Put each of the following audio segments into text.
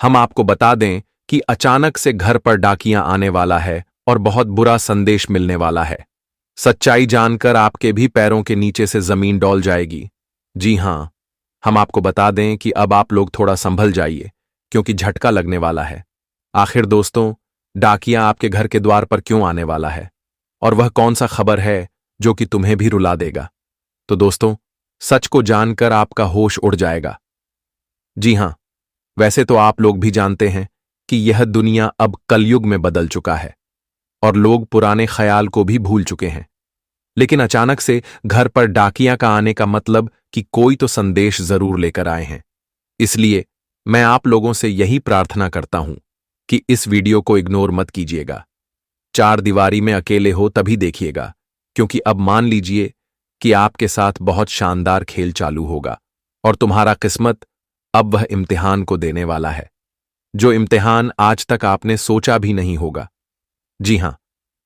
हम आपको बता दें कि अचानक से घर पर डाकिया आने वाला है और बहुत बुरा संदेश मिलने वाला है। सच्चाई जानकर आपके भी पैरों के नीचे से जमीन डोल जाएगी। जी हां, हम आपको बता दें कि अब आप लोग थोड़ा संभल जाइए, क्योंकि झटका लगने वाला है। आखिर दोस्तों, डाकिया आपके घर के द्वार पर क्यों आने वाला है, और वह कौन सा खबर है जो कि तुम्हें भी रुला देगा? तो दोस्तों, सच को जानकर आपका होश उड़ जाएगा। जी हां, वैसे तो आप लोग भी जानते हैं कि यह दुनिया अब कलयुग में बदल चुका है और लोग पुराने ख्याल को भी भूल चुके हैं। लेकिन अचानक से घर पर डाकिया का आने का मतलब कि कोई तो संदेश जरूर लेकर आए हैं। इसलिए मैं आप लोगों से यही प्रार्थना करता हूं कि इस वीडियो को इग्नोर मत कीजिएगा। चार दीवारी में अकेले हो तभी देखिएगा, क्योंकि अब मान लीजिए कि आपके साथ बहुत शानदार खेल चालू होगा और तुम्हारा किस्मत अब वह इम्तिहान को देने वाला है, जो इम्तिहान आज तक आपने सोचा भी नहीं होगा। जी हां,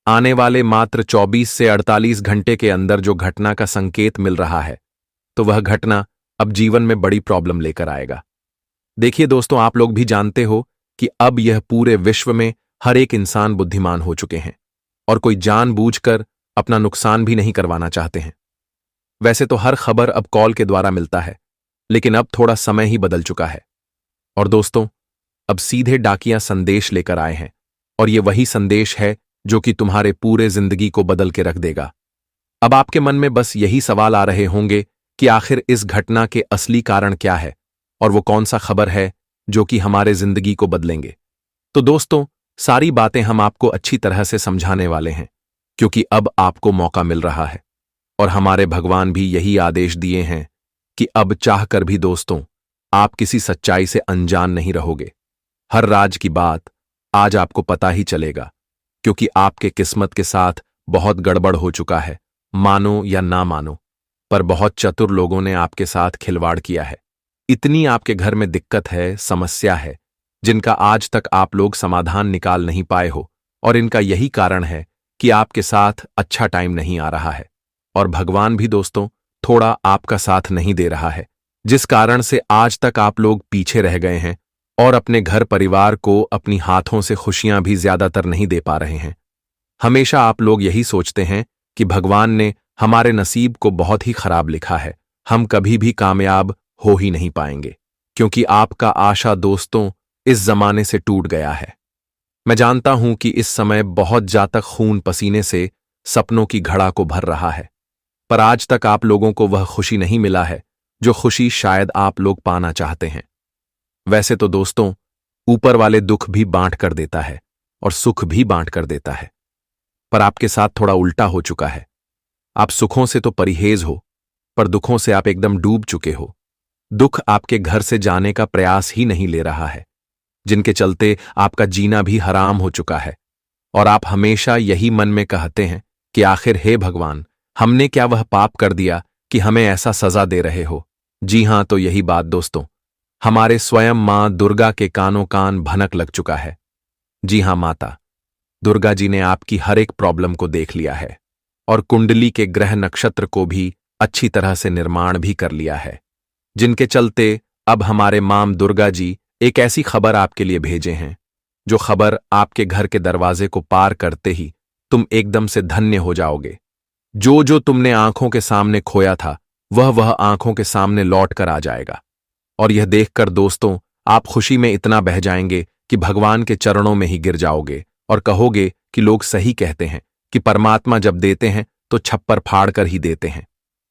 आने वाले मात्र 24 से 48 घंटे के अंदर जो घटना का संकेत मिल रहा है, तो वह घटना अब जीवन में बड़ी प्रॉब्लम लेकर आएगा। देखिए दोस्तों, आप लोग भी जानते हो कि अब यह पूरे विश्व में हर एक इंसान बुद्धिमान हो चुके हैं और कोई जानबूझकर अपना नुकसान भी नहीं करवाना चाहते हैं। वैसे तो हर खबर अब कॉल के द्वारा मिलता है, लेकिन अब थोड़ा समय ही बदल चुका है। और दोस्तों, अब सीधे डाकिया संदेश लेकर आए हैं, और ये वही संदेश है जो कि तुम्हारे पूरे जिंदगी को बदल के रख देगा। अब आपके मन में बस यही सवाल आ रहे होंगे कि आखिर इस घटना के असली कारण क्या है और वो कौन सा खबर है जो कि हमारे जिंदगी को बदलेंगे। तो दोस्तों, सारी बातें हम आपको अच्छी तरह से समझाने वाले हैं, क्योंकि अब आपको मौका मिल रहा है और हमारे भगवान भी यही आदेश दिए हैं कि अब चाहकर भी दोस्तों, आप किसी सच्चाई से अनजान नहीं रहोगे। हर राज की बात आज आपको पता ही चलेगा, क्योंकि आपके किस्मत के साथ बहुत गड़बड़ हो चुका है, मानो या ना मानो, पर बहुत चतुर लोगों ने आपके साथ खिलवाड़ किया है। इतनी आपके घर में दिक्कत है, समस्या है, जिनका आज तक आप लोग समाधान निकाल नहीं पाए हो, और इनका यही कारण है कि आपके साथ अच्छा टाइम नहीं आ रहा है और भगवान भी दोस्तों थोड़ा आपका साथ नहीं दे रहा है, जिस कारण से आज तक आप लोग पीछे रह गए हैं और अपने घर परिवार को अपनी हाथों से खुशियां भी ज्यादातर नहीं दे पा रहे हैं। हमेशा आप लोग यही सोचते हैं कि भगवान ने हमारे नसीब को बहुत ही खराब लिखा है, हम कभी भी कामयाब हो ही नहीं पाएंगे, क्योंकि आपका आशा दोस्तों इस जमाने से टूट गया है। मैं जानता हूं कि इस समय बहुत जातक खून पसीने से सपनों की घड़ा को भर रहा है, पर आज तक आप लोगों को वह खुशी नहीं मिला है जो खुशी शायद आप लोग पाना चाहते हैं। वैसे तो दोस्तों, ऊपर वाले दुख भी बांट कर देता है और सुख भी बांट कर देता है, पर आपके साथ थोड़ा उल्टा हो चुका है। आप सुखों से तो परहेज हो, पर दुखों से आप एकदम डूब चुके हो। दुख आपके घर से जाने का प्रयास ही नहीं ले रहा है, जिनके चलते आपका जीना भी हराम हो चुका है, और आप हमेशा यही मन में कहते हैं कि आखिर हे भगवान, हमने क्या वह पाप कर दिया कि हमें ऐसा सजा दे रहे हो। जी हां, तो यही बात दोस्तों, हमारे स्वयं मां दुर्गा के कानों कान भनक लग चुका है। जी हां, माता दुर्गा जी ने आपकी हर एक प्रॉब्लम को देख लिया है और कुंडली के ग्रह नक्षत्र को भी अच्छी तरह से निर्माण भी कर लिया है, जिनके चलते अब हमारे मां दुर्गा जी एक ऐसी खबर आपके लिए भेजे हैं, जो खबर आपके घर के दरवाजे को पार करते ही तुम एकदम से धन्य हो जाओगे। जो जो तुमने आंखों के सामने खोया था, वह आंखों के सामने लौट कर आ जाएगा। और यह देखकर दोस्तों, आप खुशी में इतना बह जाएंगे कि भगवान के चरणों में ही गिर जाओगे और कहोगे कि लोग सही कहते हैं कि परमात्मा जब देते हैं तो छप्पर फाड़ कर ही देते हैं।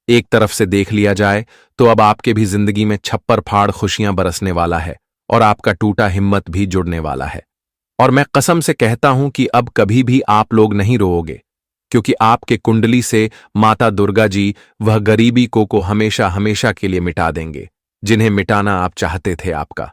एक तरफ से देख लिया जाए तो अब आपके भी जिंदगी में छप्पर फाड़ खुशियां बरसने वाला है और आपका टूटा हिम्मत भी जुड़ने वाला है। और मैं कसम से कहता हूं कि अब कभी भी आप लोग नहीं रोओगे, क्योंकि आपके कुंडली से माता दुर्गा जी वह गरीबी को हमेशा हमेशा के लिए मिटा देंगे, जिन्हें मिटाना आप चाहते थे आपका।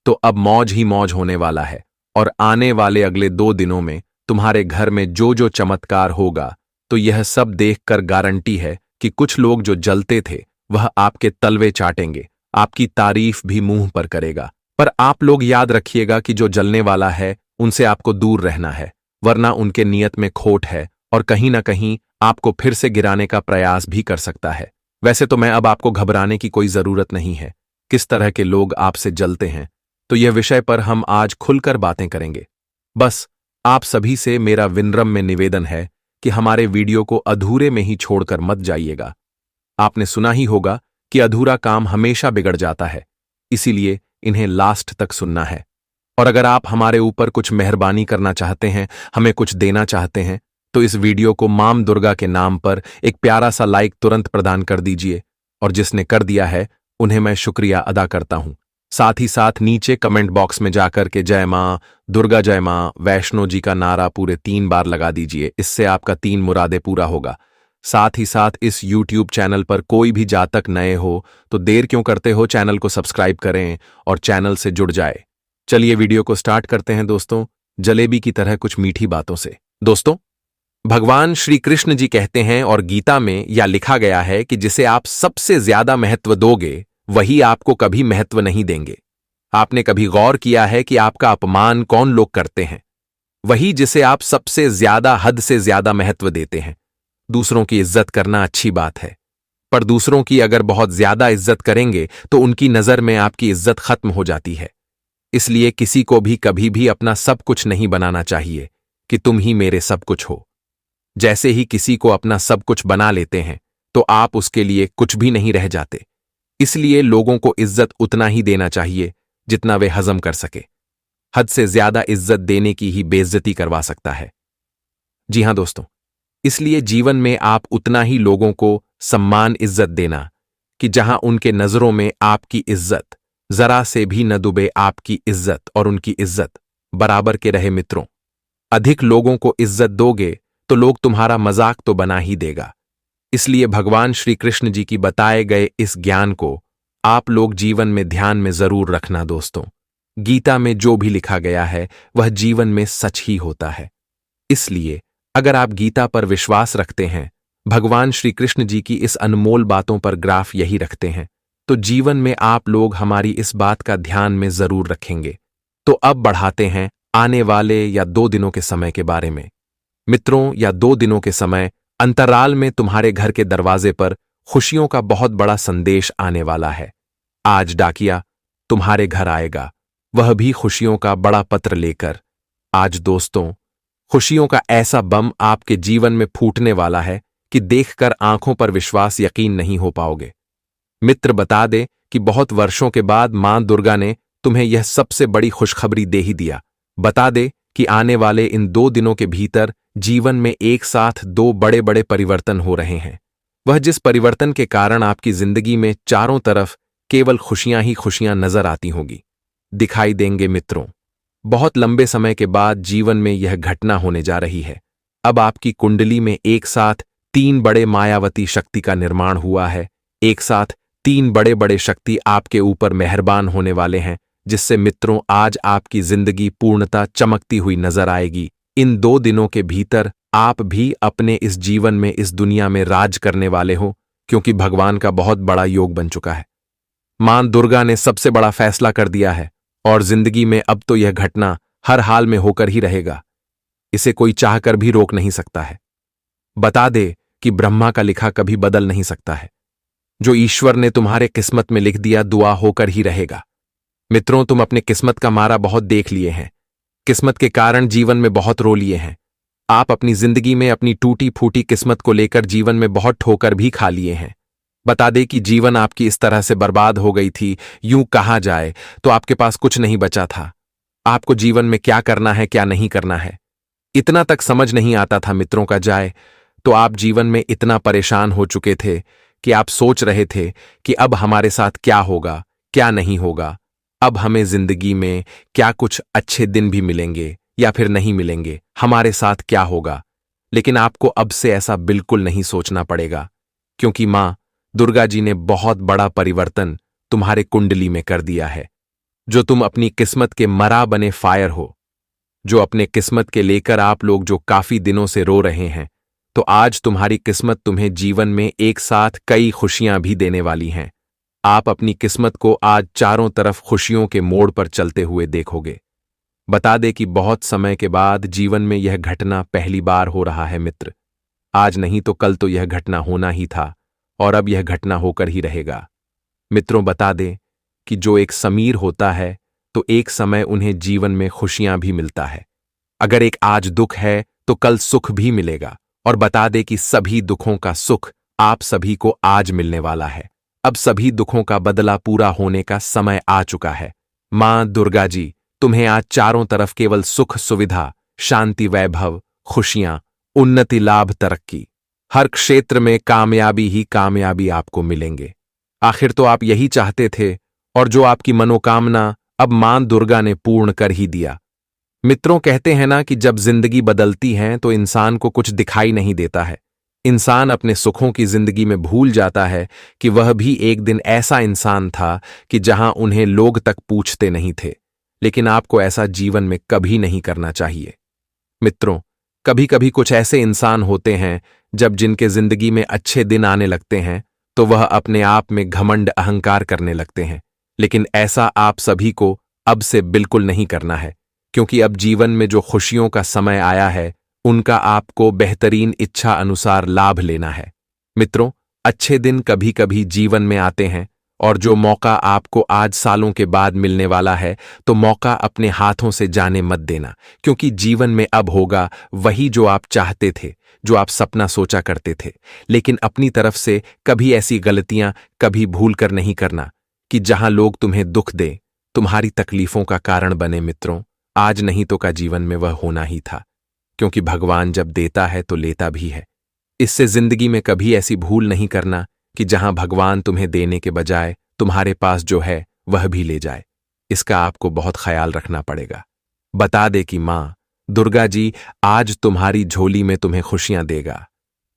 तो अब मौज ही मौज होने वाला है, और आने वाले अगले 2 दिनों में तुम्हारे घर में जो जो चमत्कार होगा, तो यह सब देखकर गारंटी है कि कुछ लोग जो जलते थे वह आपके तलवे चाटेंगे, आपकी तारीफ भी मुंह पर करेगा। पर आप लोग याद रखिएगा कि जो जलने वाला है उनसे आपको दूर रहना है, वरना उनके नियत में खोट है और कहीं ना कहीं आपको फिर से गिराने का प्रयास भी कर सकता है। वैसे तो मैं अब आपको घबराने की कोई जरूरत नहीं है। किस तरह के लोग आपसे जलते हैं तो यह विषय पर हम आज खुलकर बातें करेंगे। बस आप सभी से मेरा विनम्र निवेदन है कि हमारे वीडियो को अधूरे में ही छोड़कर मत जाइएगा। आपने सुना ही होगा कि अधूरा काम हमेशा बिगड़ जाता है, इसीलिए इन्हें लास्ट तक सुनना है। और अगर आप हमारे ऊपर कुछ मेहरबानी करना चाहते हैं, हमें कुछ देना चाहते हैं, तो इस वीडियो को मां दुर्गा के नाम पर एक प्यारा सा लाइक तुरंत प्रदान कर दीजिए। और जिसने कर दिया है उन्हें मैं शुक्रिया अदा करता हूं। साथ ही साथ नीचे कमेंट बॉक्स में जाकर के जय मां दुर्गा, जय मां वैष्णो जी का नारा पूरे 3 बार लगा दीजिए। इससे आपका 3 मुरादे पूरा होगा। साथ ही साथ इस YouTube चैनल पर कोई भी जातक नए हो तो देर क्यों करते हो, चैनल को सब्सक्राइब करें और चैनल से जुड़ जाए। चलिए वीडियो को स्टार्ट करते हैं दोस्तों, जलेबी की तरह कुछ मीठी बातों से। दोस्तों, भगवान श्री कृष्ण जी कहते हैं और गीता में यह लिखा गया है कि जिसे आप सबसे ज्यादा महत्व दोगे वही आपको कभी महत्व नहीं देंगे। आपने कभी गौर किया है कि आपका अपमान कौन लोग करते हैं? वही जिसे आप सबसे ज्यादा, हद से ज्यादा महत्व देते हैं। दूसरों की इज्जत करना अच्छी बात है, पर दूसरों की अगर बहुत ज्यादा इज्जत करेंगे तो उनकी नजर में आपकी इज्जत खत्म हो जाती है। इसलिए किसी को भी कभी भी अपना सब कुछ नहीं बनाना चाहिए कि तुम ही मेरे सब कुछ हो। जैसे ही किसी को अपना सब कुछ बना लेते हैं तो आप उसके लिए कुछ भी नहीं रह जाते। इसलिए लोगों को इज्जत उतना ही देना चाहिए जितना वे हजम कर सके। हद से ज्यादा इज्जत देने की ही बेइज्जती करवा सकता है। जी हां दोस्तों, इसलिए जीवन में आप उतना ही लोगों को सम्मान, इज्जत देना कि जहां उनके नजरों में आपकी इज्जत जरा से भी न डूबे, आपकी इज्जत और उनकी इज्जत बराबर के रहे। मित्रों, अधिक लोगों को इज्जत दोगे तो लोग तुम्हारा मजाक तो बना ही देगा। इसलिए भगवान श्री कृष्ण जी की बताए गए इस ज्ञान को आप लोग जीवन में ध्यान में जरूर रखना। दोस्तों, गीता में जो भी लिखा गया है वह जीवन में सच ही होता है। इसलिए अगर आप गीता पर विश्वास रखते हैं, भगवान श्री कृष्ण जी की इस अनमोल बातों पर ग्राफ यही रखते हैं, तो जीवन में आप लोग हमारी इस बात का ध्यान में जरूर रखेंगे। तो अब बढ़ाते हैं आने वाले या 2 दिनों के समय के बारे में। मित्रों, या 2 दिनों के समय अंतराल में तुम्हारे घर के दरवाजे पर खुशियों का बहुत बड़ा संदेश आने वाला है। आज डाकिया तुम्हारे घर आएगा, वह भी खुशियों का बड़ा पत्र लेकर। आज दोस्तों, खुशियों का ऐसा बम आपके जीवन में फूटने वाला है कि देखकर आंखों पर विश्वास, यकीन नहीं हो पाओगे। मित्र, बता दे कि बहुत वर्षों के बाद मां दुर्गा ने तुम्हें यह सबसे बड़ी खुशखबरी दे ही दिया। बता दे कि आने वाले इन 2 दिनों के भीतर जीवन में एक साथ 2 बड़े बड़े परिवर्तन हो रहे हैं। वह जिस परिवर्तन के कारण आपकी जिंदगी में चारों तरफ केवल खुशियां ही खुशियां नजर आती होंगी, दिखाई देंगे। मित्रों, बहुत लंबे समय के बाद जीवन में यह घटना होने जा रही है। अब आपकी कुंडली में एक साथ 3 बड़े मायावती शक्ति का निर्माण हुआ है। एक साथ 3 बड़े बड़े शक्ति आपके ऊपर मेहरबान होने वाले हैं, जिससे मित्रों आज आपकी जिंदगी पूर्णतः चमकती हुई नजर आएगी। इन 2 दिनों के भीतर आप भी अपने इस जीवन में, इस दुनिया में राज करने वाले हो, क्योंकि भगवान का बहुत बड़ा योग बन चुका है। मां दुर्गा ने सबसे बड़ा फैसला कर दिया है और जिंदगी में अब तो यह घटना हर हाल में होकर ही रहेगा। इसे कोई चाहकर भी रोक नहीं सकता है। बता दे कि ब्रह्मा का लिखा कभी बदल नहीं सकता है। जो ईश्वर ने तुम्हारे किस्मत में लिख दिया, दुआ होकर ही रहेगा। मित्रों, तुम अपने किस्मत का मारा बहुत देख लिए हैं। किस्मत के कारण जीवन में बहुत रो लिए हैं। आप अपनी जिंदगी में अपनी टूटी फूटी किस्मत को लेकर जीवन में बहुत ठोकर भी खा लिए हैं। बता दे कि जीवन आपकी इस तरह से बर्बाद हो गई थी, यूं कहा जाए तो आपके पास कुछ नहीं बचा था। आपको जीवन में क्या करना है, क्या नहीं करना है, इतना तक समझ नहीं आता था। मित्रों का जाए तो आप जीवन में इतना परेशान हो चुके थे कि आप सोच रहे थे कि अब हमारे साथ क्या होगा, क्या नहीं होगा। अब हमें जिंदगी में क्या कुछ अच्छे दिन भी मिलेंगे या फिर नहीं मिलेंगे, हमारे साथ क्या होगा। लेकिन आपको अब से ऐसा बिल्कुल नहीं सोचना पड़ेगा, क्योंकि मां दुर्गा जी ने बहुत बड़ा परिवर्तन तुम्हारे कुंडली में कर दिया है। जो तुम अपनी किस्मत के मरा बने फायर हो, जो अपने किस्मत के लेकर आप लोग जो काफी दिनों से रो रहे हैं, तो आज तुम्हारी किस्मत तुम्हें जीवन में एक साथ कई खुशियां भी देने वाली हैं। आप अपनी किस्मत को आज चारों तरफ खुशियों के मोड़ पर चलते हुए देखोगे। बता दे कि बहुत समय के बाद जीवन में यह घटना पहली बार हो रहा है। मित्र, आज नहीं तो कल तो यह घटना होना ही था और अब यह घटना होकर ही रहेगा। मित्रों, बता दे कि जो एक समीर होता है तो एक समय उन्हें जीवन में खुशियां भी मिलता है। अगर एक आज दुख है तो कल सुख भी मिलेगा। और बता दे कि सभी दुखों का सुख आप सभी को आज मिलने वाला है। अब सभी दुखों का बदला पूरा होने का समय आ चुका है। मां दुर्गा जी तुम्हें आज चारों तरफ केवल सुख, सुविधा, शांति, वैभव, खुशियां, उन्नति, लाभ, तरक्की, हर क्षेत्र में कामयाबी ही कामयाबी आपको मिलेंगे। आखिर तो आप यही चाहते थे और जो आपकी मनोकामना अब मां दुर्गा ने पूर्ण कर ही दिया। मित्रों, कहते हैं ना कि जब जिंदगी बदलती है तो इंसान को कुछ दिखाई नहीं देता है। इंसान अपने सुखों की जिंदगी में भूल जाता है कि वह भी एक दिन ऐसा इंसान था कि जहां उन्हें लोग तक पूछते नहीं थे। लेकिन आपको ऐसा जीवन में कभी नहीं करना चाहिए। मित्रों, कभी कभी कुछ ऐसे इंसान होते हैं जब जिनके जिंदगी में अच्छे दिन आने लगते हैं तो वह अपने आप में घमंड, अहंकार करने लगते हैं। लेकिन ऐसा आप सभी को अब से बिल्कुल नहीं करना है, क्योंकि अब जीवन में जो खुशियों का समय आया है उनका आपको बेहतरीन इच्छा अनुसार लाभ लेना है। मित्रों, अच्छे दिन कभी कभी जीवन में आते हैं और जो मौका आपको आज सालों के बाद मिलने वाला है तो मौका अपने हाथों से जाने मत देना, क्योंकि जीवन में अब होगा वही जो आप चाहते थे, जो आप सपना सोचा करते थे। लेकिन अपनी तरफ से कभी ऐसी गलतियां कभी भूल कर नहीं करना कि जहां लोग तुम्हें दुख दें, तुम्हारी तकलीफों का कारण बने। मित्रों, आज नहीं तो का जीवन में वह होना ही था, क्योंकि भगवान जब देता है तो लेता भी है। इससे जिंदगी में कभी ऐसी भूल नहीं करना कि जहां भगवान तुम्हें देने के बजाय तुम्हारे पास जो है वह भी ले जाए। इसका आपको बहुत ख्याल रखना पड़ेगा। बता दे कि मां दुर्गा जी आज तुम्हारी झोली में तुम्हें खुशियां देगा,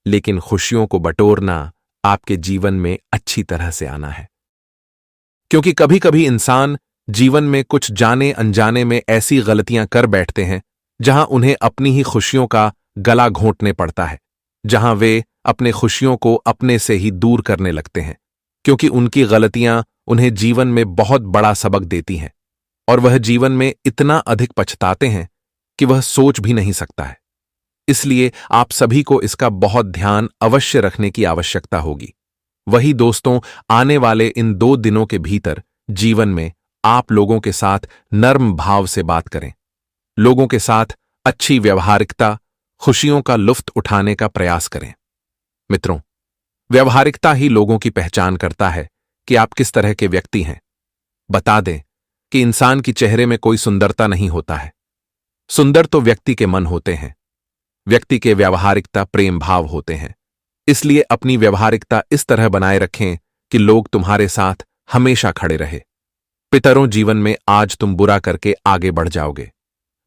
लेकिन खुशियों को बटोरना आपके जीवन में अच्छी तरह से आना है। क्योंकि कभी कभी इंसान जीवन में कुछ जाने अनजाने में ऐसी गलतियां कर बैठते हैं जहां उन्हें अपनी ही खुशियों का गला घोंटने पड़ता है, जहां वे अपने खुशियों को अपने से ही दूर करने लगते हैं, क्योंकि उनकी गलतियां उन्हें जीवन में बहुत बड़ा सबक देती हैं और वह जीवन में इतना अधिक पछताते हैं कि वह सोच भी नहीं सकता है। इसलिए आप सभी को इसका बहुत ध्यान अवश्य रखने की आवश्यकता होगी। वही दोस्तों, आने वाले इन 2 दिनों के भीतर जीवन में आप लोगों के साथ नर्म भाव से बात करें, लोगों के साथ अच्छी व्यवहारिकता, खुशियों का लुफ्त उठाने का प्रयास करें। मित्रों, व्यवहारिकता ही लोगों की पहचान करता है कि आप किस तरह के व्यक्ति हैं। बता दें कि इंसान की चेहरे में कोई सुंदरता नहीं होता है। सुंदर तो व्यक्ति के मन होते हैं। व्यक्ति के व्यवहारिकता प्रेम भाव होते हैं। इसलिए अपनी व्यवहारिकता इस तरह बनाए रखें कि लोग तुम्हारे साथ हमेशा खड़े रहे। पितरों, जीवन में आज तुम बुरा करके आगे बढ़ जाओगे,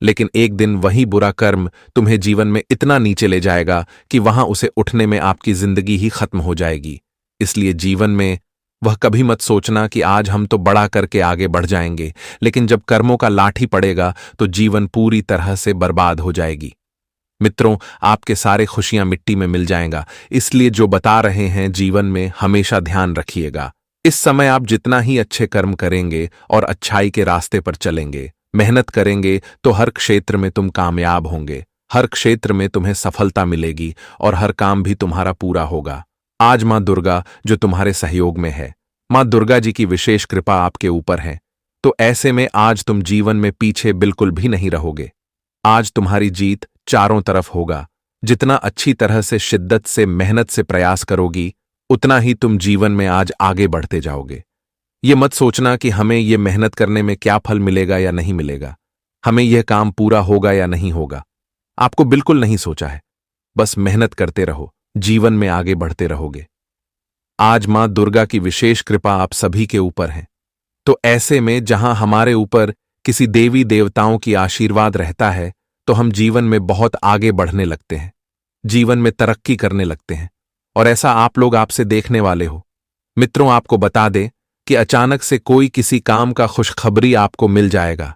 लेकिन एक दिन वही बुरा कर्म तुम्हें जीवन में इतना नीचे ले जाएगा कि वहां उसे उठने में आपकी जिंदगी ही खत्म हो जाएगी। इसलिए जीवन में वह कभी मत सोचना कि आज हम तो बड़ा करके आगे बढ़ जाएंगे, लेकिन जब कर्मों का लाठी पड़ेगा तो जीवन पूरी तरह से बर्बाद हो जाएगी। मित्रों, आपके सारे खुशियां मिट्टी में मिल जाएगा। इसलिए जो बता रहे हैं जीवन में हमेशा ध्यान रखिएगा। इस समय आप जितना ही अच्छे कर्म करेंगे और अच्छाई के रास्ते पर चलेंगे, मेहनत करेंगे, तो हर क्षेत्र में तुम कामयाब होंगे, हर क्षेत्र में तुम्हें सफलता मिलेगी और हर काम भी तुम्हारा पूरा होगा। आज मां दुर्गा जो तुम्हारे सहयोग में है, मां दुर्गा जी की विशेष कृपा आपके ऊपर है, तो ऐसे में आज तुम जीवन में पीछे बिल्कुल भी नहीं रहोगे। आज तुम्हारी जीत चारों तरफ होगा। जितना अच्छी तरह से, शिद्दत से, मेहनत से प्रयास करोगी, उतना ही तुम जीवन में आज आगे बढ़ते जाओगे। ये मत सोचना कि हमें ये मेहनत करने में क्या फल मिलेगा या नहीं मिलेगा, हमें यह काम पूरा होगा या नहीं होगा। आपको बिल्कुल नहीं सोचा है। बस मेहनत करते रहो, जीवन में आगे बढ़ते रहोगे। आज मां दुर्गा की विशेष कृपा आप सभी के ऊपर है, तो ऐसे में जहां हमारे ऊपर किसी देवी देवताओं की आशीर्वाद रहता है तो हम जीवन में बहुत आगे बढ़ने लगते हैं, जीवन में तरक्की करने लगते हैं, और ऐसा आप लोग आपसे देखने वाले हो। मित्रों, आपको बता दें कि अचानक से कोई किसी काम का खुशखबरी आपको मिल जाएगा।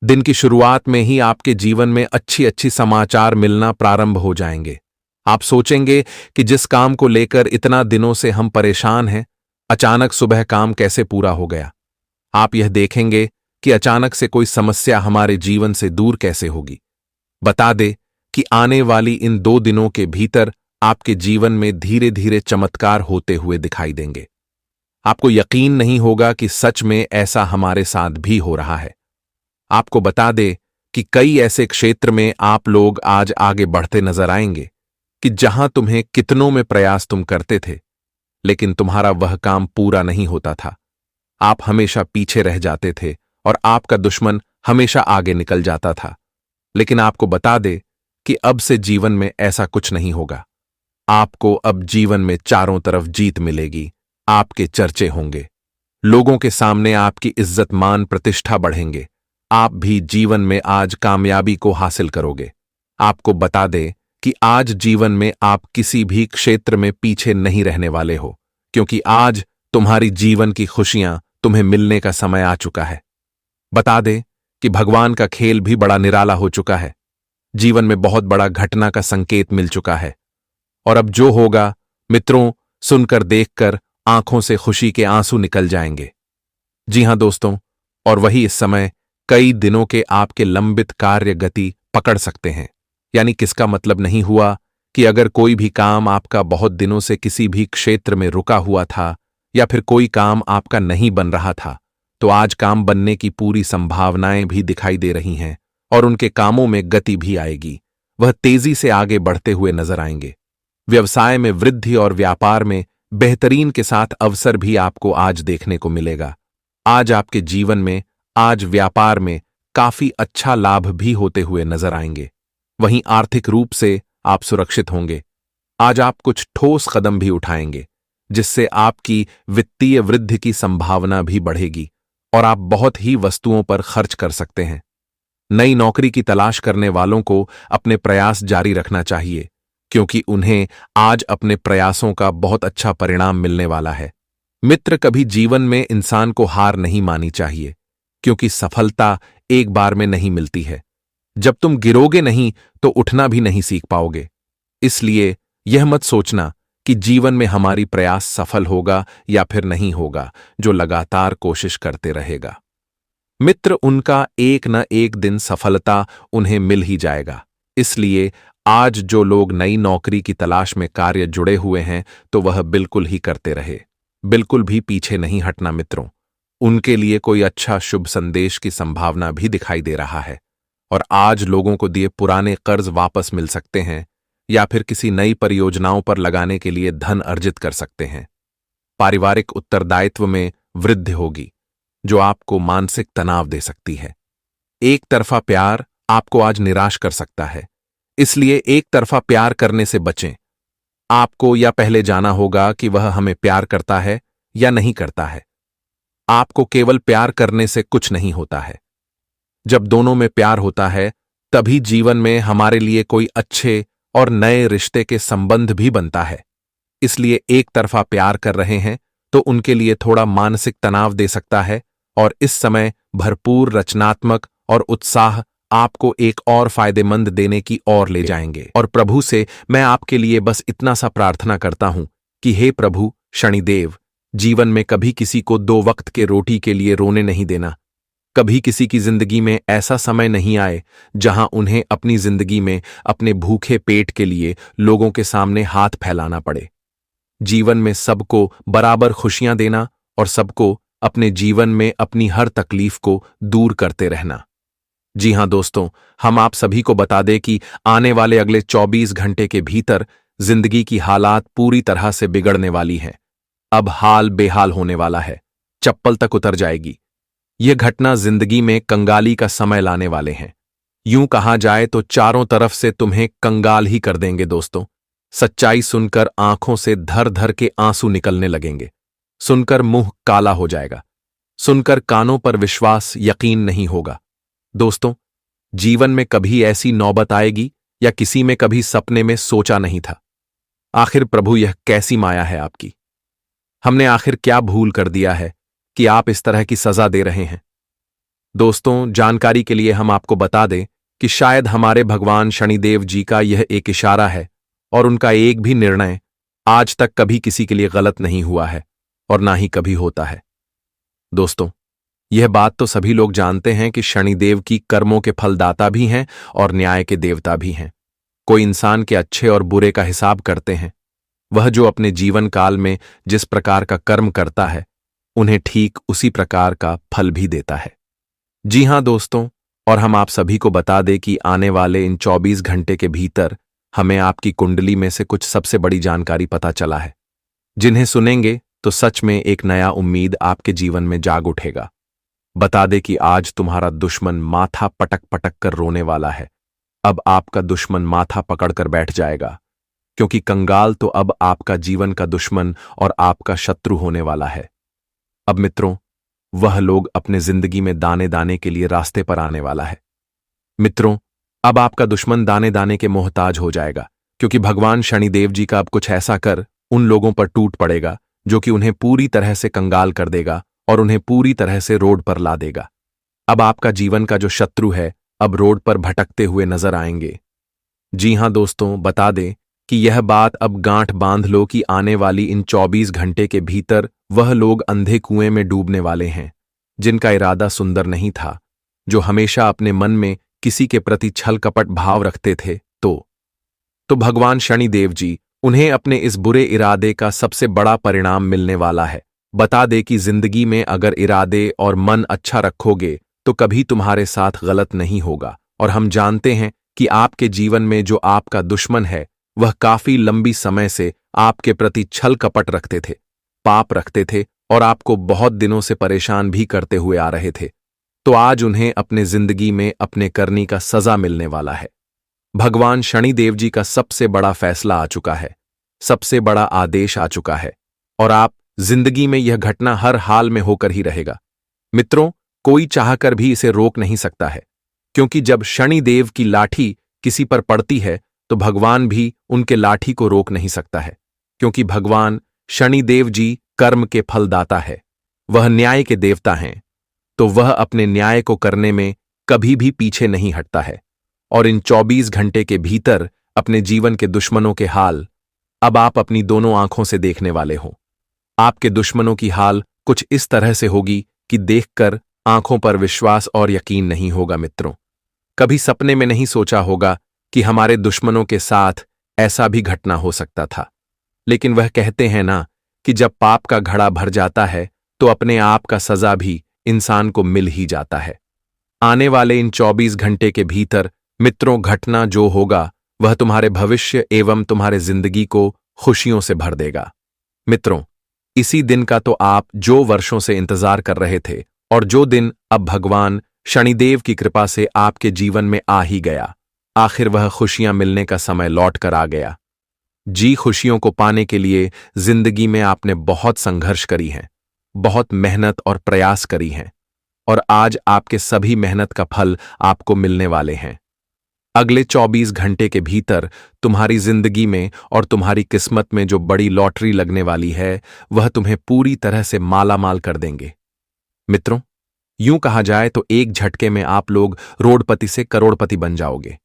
दिन की शुरुआत में ही आपके जीवन में अच्छी अच्छी समाचार मिलना प्रारंभ हो जाएंगे। आप सोचेंगे कि जिस काम को लेकर इतना दिनों से हम परेशान हैं, अचानक सुबह काम कैसे पूरा हो गया। आप यह देखेंगे कि अचानक से कोई समस्या हमारे जीवन से दूर कैसे होगी। बता दे कि आने वाली इन 2 दिनों के भीतर आपके जीवन में धीरे धीरे चमत्कार होते हुए दिखाई देंगे। आपको यकीन नहीं होगा कि सच में ऐसा हमारे साथ भी हो रहा है। आपको बता दे कि कई ऐसे क्षेत्र में आप लोग आज आगे बढ़ते नजर आएंगे कि जहां तुम्हें कितनों में प्रयास तुम करते थे, लेकिन तुम्हारा वह काम पूरा नहीं होता था। आप हमेशा पीछे रह जाते थे और आपका दुश्मन हमेशा आगे निकल जाता था। लेकिन आपको बता दे कि अब से जीवन में ऐसा कुछ नहीं होगा। आपको अब जीवन में चारों तरफ जीत मिलेगी, आपके चर्चे होंगे, लोगों के सामने आपकी इज्जत मान प्रतिष्ठा बढ़ेंगे। आप भी जीवन में आज कामयाबी को हासिल करोगे। आपको बता दे कि आज जीवन में आप किसी भी क्षेत्र में पीछे नहीं रहने वाले हो, क्योंकि आज तुम्हारी जीवन की खुशियां तुम्हें मिलने का समय आ चुका है। बता दे कि भगवान का खेल भी बड़ा निराला हो चुका है। जीवन में बहुत बड़ा घटना का संकेत मिल चुका है और अब जो होगा, मित्रों, सुनकर देखकर आंखों से खुशी के आंसू निकल जाएंगे। जी हां दोस्तों, और वही इस समय कई दिनों के आपके लंबित कार्य गति पकड़ सकते हैं। यानी किसका मतलब नहीं हुआ कि अगर कोई भी काम आपका बहुत दिनों से किसी भी क्षेत्र में रुका हुआ था या फिर कोई काम आपका नहीं बन रहा था, तो आज काम बनने की पूरी संभावनाएं भी दिखाई दे रही हैं और उनके कामों में गति भी आएगी। वह तेजी से आगे बढ़ते हुए नजर आएंगे। व्यवसाय में वृद्धि और व्यापार में बेहतरीन के साथ अवसर भी आपको आज देखने को मिलेगा। आज आपके जीवन में, आज व्यापार में काफी अच्छा लाभ भी होते हुए नजर आएंगे। वहीं आर्थिक रूप से आप सुरक्षित होंगे। आज आप कुछ ठोस कदम भी उठाएंगे, जिससे आपकी वित्तीय वृद्धि की संभावना भी बढ़ेगी और आप बहुत ही वस्तुओं पर खर्च कर सकते हैं। नई नौकरी की तलाश करने वालों को अपने प्रयास जारी रखना चाहिए, क्योंकि उन्हें आज अपने प्रयासों का बहुत अच्छा परिणाम मिलने वाला है। मित्र, कभी जीवन में इंसान को हार नहीं मानी चाहिए, क्योंकि सफलता एक बार में नहीं मिलती है। जब तुम गिरोगे नहीं तो उठना भी नहीं सीख पाओगे। इसलिए यह मत सोचना कि जीवन में हमारी प्रयास सफल होगा या फिर नहीं होगा, जो लगातार कोशिश करते रहेगा। मित्र, उनका एक न एक दिन सफलता उन्हें मिल ही जाएगा। इसलिए आज जो लोग नई नौकरी की तलाश में कार्य जुड़े हुए हैं, तो वह बिल्कुल ही करते रहे, बिल्कुल भी पीछे नहीं हटना मित्रों। उनके लिए कोई अच्छा शुभ संदेश की संभावना भी दिखाई दे रहा है और आज लोगों को दिए पुराने कर्ज वापस मिल सकते हैं या फिर किसी नई परियोजनाओं पर लगाने के लिए धन अर्जित कर सकते हैं। पारिवारिक उत्तरदायित्व में वृद्धि होगी, जो आपको मानसिक तनाव दे सकती है। एक तरफा प्यार आपको आज निराश कर सकता है, इसलिए एक तरफा प्यार करने से बचें। आपको या पहले जाना होगा कि वह हमें प्यार करता है या नहीं करता है। आपको केवल प्यार करने से कुछ नहीं होता है। जब दोनों में प्यार होता है, तभी जीवन में हमारे लिए कोई अच्छे और नए रिश्ते के संबंध भी बनता है। इसलिए एक तरफा प्यार कर रहे हैं तो उनके लिए थोड़ा मानसिक तनाव दे सकता है और इस समय भरपूर रचनात्मक और उत्साह आपको एक और फायदेमंद देने की ओर ले जाएंगे। और प्रभु से मैं आपके लिए बस इतना सा प्रार्थना करता हूं कि हे प्रभु शनिदेव, जीवन में कभी किसी को 2 वक्त के रोटी के लिए रोने नहीं देना। कभी किसी की जिंदगी में ऐसा समय नहीं आए जहां उन्हें अपनी जिंदगी में अपने भूखे पेट के लिए लोगों के सामने हाथ फैलाना पड़े। जीवन में सबको बराबर खुशियां देना और सबको अपने जीवन में अपनी हर तकलीफ को दूर करते रहना। जी हां दोस्तों, हम आप सभी को बता दें कि आने वाले अगले 24 घंटे के भीतर जिंदगी की हालात पूरी तरह से बिगड़ने वाली हैं। अब हाल बेहाल होने वाला है, चप्पल तक उतर जाएगी। यह घटना जिंदगी में कंगाली का समय लाने वाले हैं। यूं कहा जाए तो चारों तरफ से तुम्हें कंगाल ही कर देंगे दोस्तों। सच्चाई सुनकर आंखों से धर धर के आंसू निकलने लगेंगे, सुनकर मुंह काला हो जाएगा, सुनकर कानों पर विश्वास यकीन नहीं होगा। दोस्तों, जीवन में कभी ऐसी नौबत आएगी या किसी में कभी सपने में सोचा नहीं था। आखिर प्रभु, यह कैसी माया है आपकी? हमने आखिर क्या भूल कर दिया है कि आप इस तरह की सजा दे रहे हैं? दोस्तों, जानकारी के लिए हम आपको बता दें कि शायद हमारे भगवान शनिदेव जी का यह एक इशारा है और उनका एक भी निर्णय आज तक कभी किसी के लिए गलत नहीं हुआ है और ना ही कभी होता है। दोस्तों, यह बात तो सभी लोग जानते हैं कि शनिदेव की कर्मों के फलदाता भी हैं और न्याय के देवता भी हैं। कोई इंसान के अच्छे और बुरे का हिसाब करते हैं। वह जो अपने जीवन काल में जिस प्रकार का कर्म करता है, उन्हें ठीक उसी प्रकार का फल भी देता है। जी हां दोस्तों, और हम आप सभी को बता दें कि आने वाले इन 24 घंटे के भीतर हमें आपकी कुंडली में से कुछ सबसे बड़ी जानकारी पता चला है, जिन्हें सुनेंगे तो सच में एक नया उम्मीद आपके जीवन में जाग उठेगा। बता दे कि आज तुम्हारा दुश्मन माथा पटक पटक कर रोने वाला है। अब आपका दुश्मन माथा पकड़कर बैठ जाएगा, क्योंकि कंगाल तो अब आपका जीवन का दुश्मन और आपका शत्रु होने वाला है। अब मित्रों, वह लोग अपने जिंदगी में दाने दाने के लिए रास्ते पर आने वाला है। मित्रों, अब आपका दुश्मन दाने दाने के मोहताज हो जाएगा, क्योंकि भगवान शनिदेव जी का अब कुछ ऐसा कर उन लोगों पर टूट पड़ेगा जो कि उन्हें पूरी तरह से कंगाल कर देगा और उन्हें पूरी तरह से रोड पर ला देगा। अब आपका जीवन का जो शत्रु है अब रोड पर भटकते हुए नजर आएंगे। जी हां दोस्तों, बता दें कि यह बात अब गांठ बांध लो कि आने वाली इन 24 घंटे के भीतर वह लोग अंधे कुएं में डूबने वाले हैं, जिनका इरादा सुंदर नहीं था, जो हमेशा अपने मन में किसी के प्रति छल कपट भाव रखते थे। तो भगवान शनिदेव जी उन्हें अपने इस बुरे इरादे का सबसे बड़ा परिणाम मिलने वाला है। बता दे कि जिंदगी में अगर इरादे और मन अच्छा रखोगे तो कभी तुम्हारे साथ गलत नहीं होगा। और हम जानते हैं कि आपके जीवन में जो आपका दुश्मन है वह काफी लंबी समय से आपके प्रति छल कपट रखते थे, पाप रखते थे और आपको बहुत दिनों से परेशान भी करते हुए आ रहे थे। तो आज उन्हें अपने जिंदगी में अपने करनी का सजा मिलने वाला है। भगवान शनिदेव जी का सबसे बड़ा फैसला आ चुका है, सबसे बड़ा आदेश आ चुका है और आप जिंदगी में यह घटना हर हाल में होकर ही रहेगा। मित्रों, कोई चाहकर भी इसे रोक नहीं सकता है, क्योंकि जब शनिदेव की लाठी किसी पर पड़ती है तो भगवान भी उनके लाठी को रोक नहीं सकता है, क्योंकि भगवान शनिदेव जी कर्म के फलदाता है, वह न्याय के देवता हैं। तो वह अपने न्याय को करने में कभी भी पीछे नहीं हटता है। और इन 24 घंटे के भीतर अपने जीवन के दुश्मनों के हाल अब आप अपनी दोनों आंखों से देखने वाले हो। आपके दुश्मनों की हाल कुछ इस तरह से होगी कि देखकर आंखों पर विश्वास और यकीन नहीं होगा। मित्रों, कभी सपने में नहीं सोचा होगा कि हमारे दुश्मनों के साथ ऐसा भी घटना हो सकता था। लेकिन वह कहते हैं ना कि जब पाप का घड़ा भर जाता है तो अपने आप का सजा भी इंसान को मिल ही जाता है। आने वाले इन 24 घंटे के भीतर मित्रों, घटना जो होगा वह तुम्हारे भविष्य एवं तुम्हारे जिंदगी को खुशियों से भर देगा। मित्रों, इसी दिन का तो आप जो वर्षों से इंतजार कर रहे थे और जो दिन अब भगवान शनिदेव की कृपा से आपके जीवन में आ ही गया। आखिर वह खुशियां मिलने का समय लौट कर आ गया। जी, खुशियों को पाने के लिए जिंदगी में आपने बहुत संघर्ष करी है, बहुत मेहनत और प्रयास करी हैं और आज आपके सभी मेहनत का फल आपको मिलने वाले हैं। अगले 24 घंटे के भीतर तुम्हारी जिंदगी में और तुम्हारी किस्मत में जो बड़ी लॉटरी लगने वाली है वह तुम्हें पूरी तरह से मालामाल कर देंगे। मित्रों, यूं कहा जाए तो एक झटके में आप लोग रोडपति से करोड़पति बन जाओगे।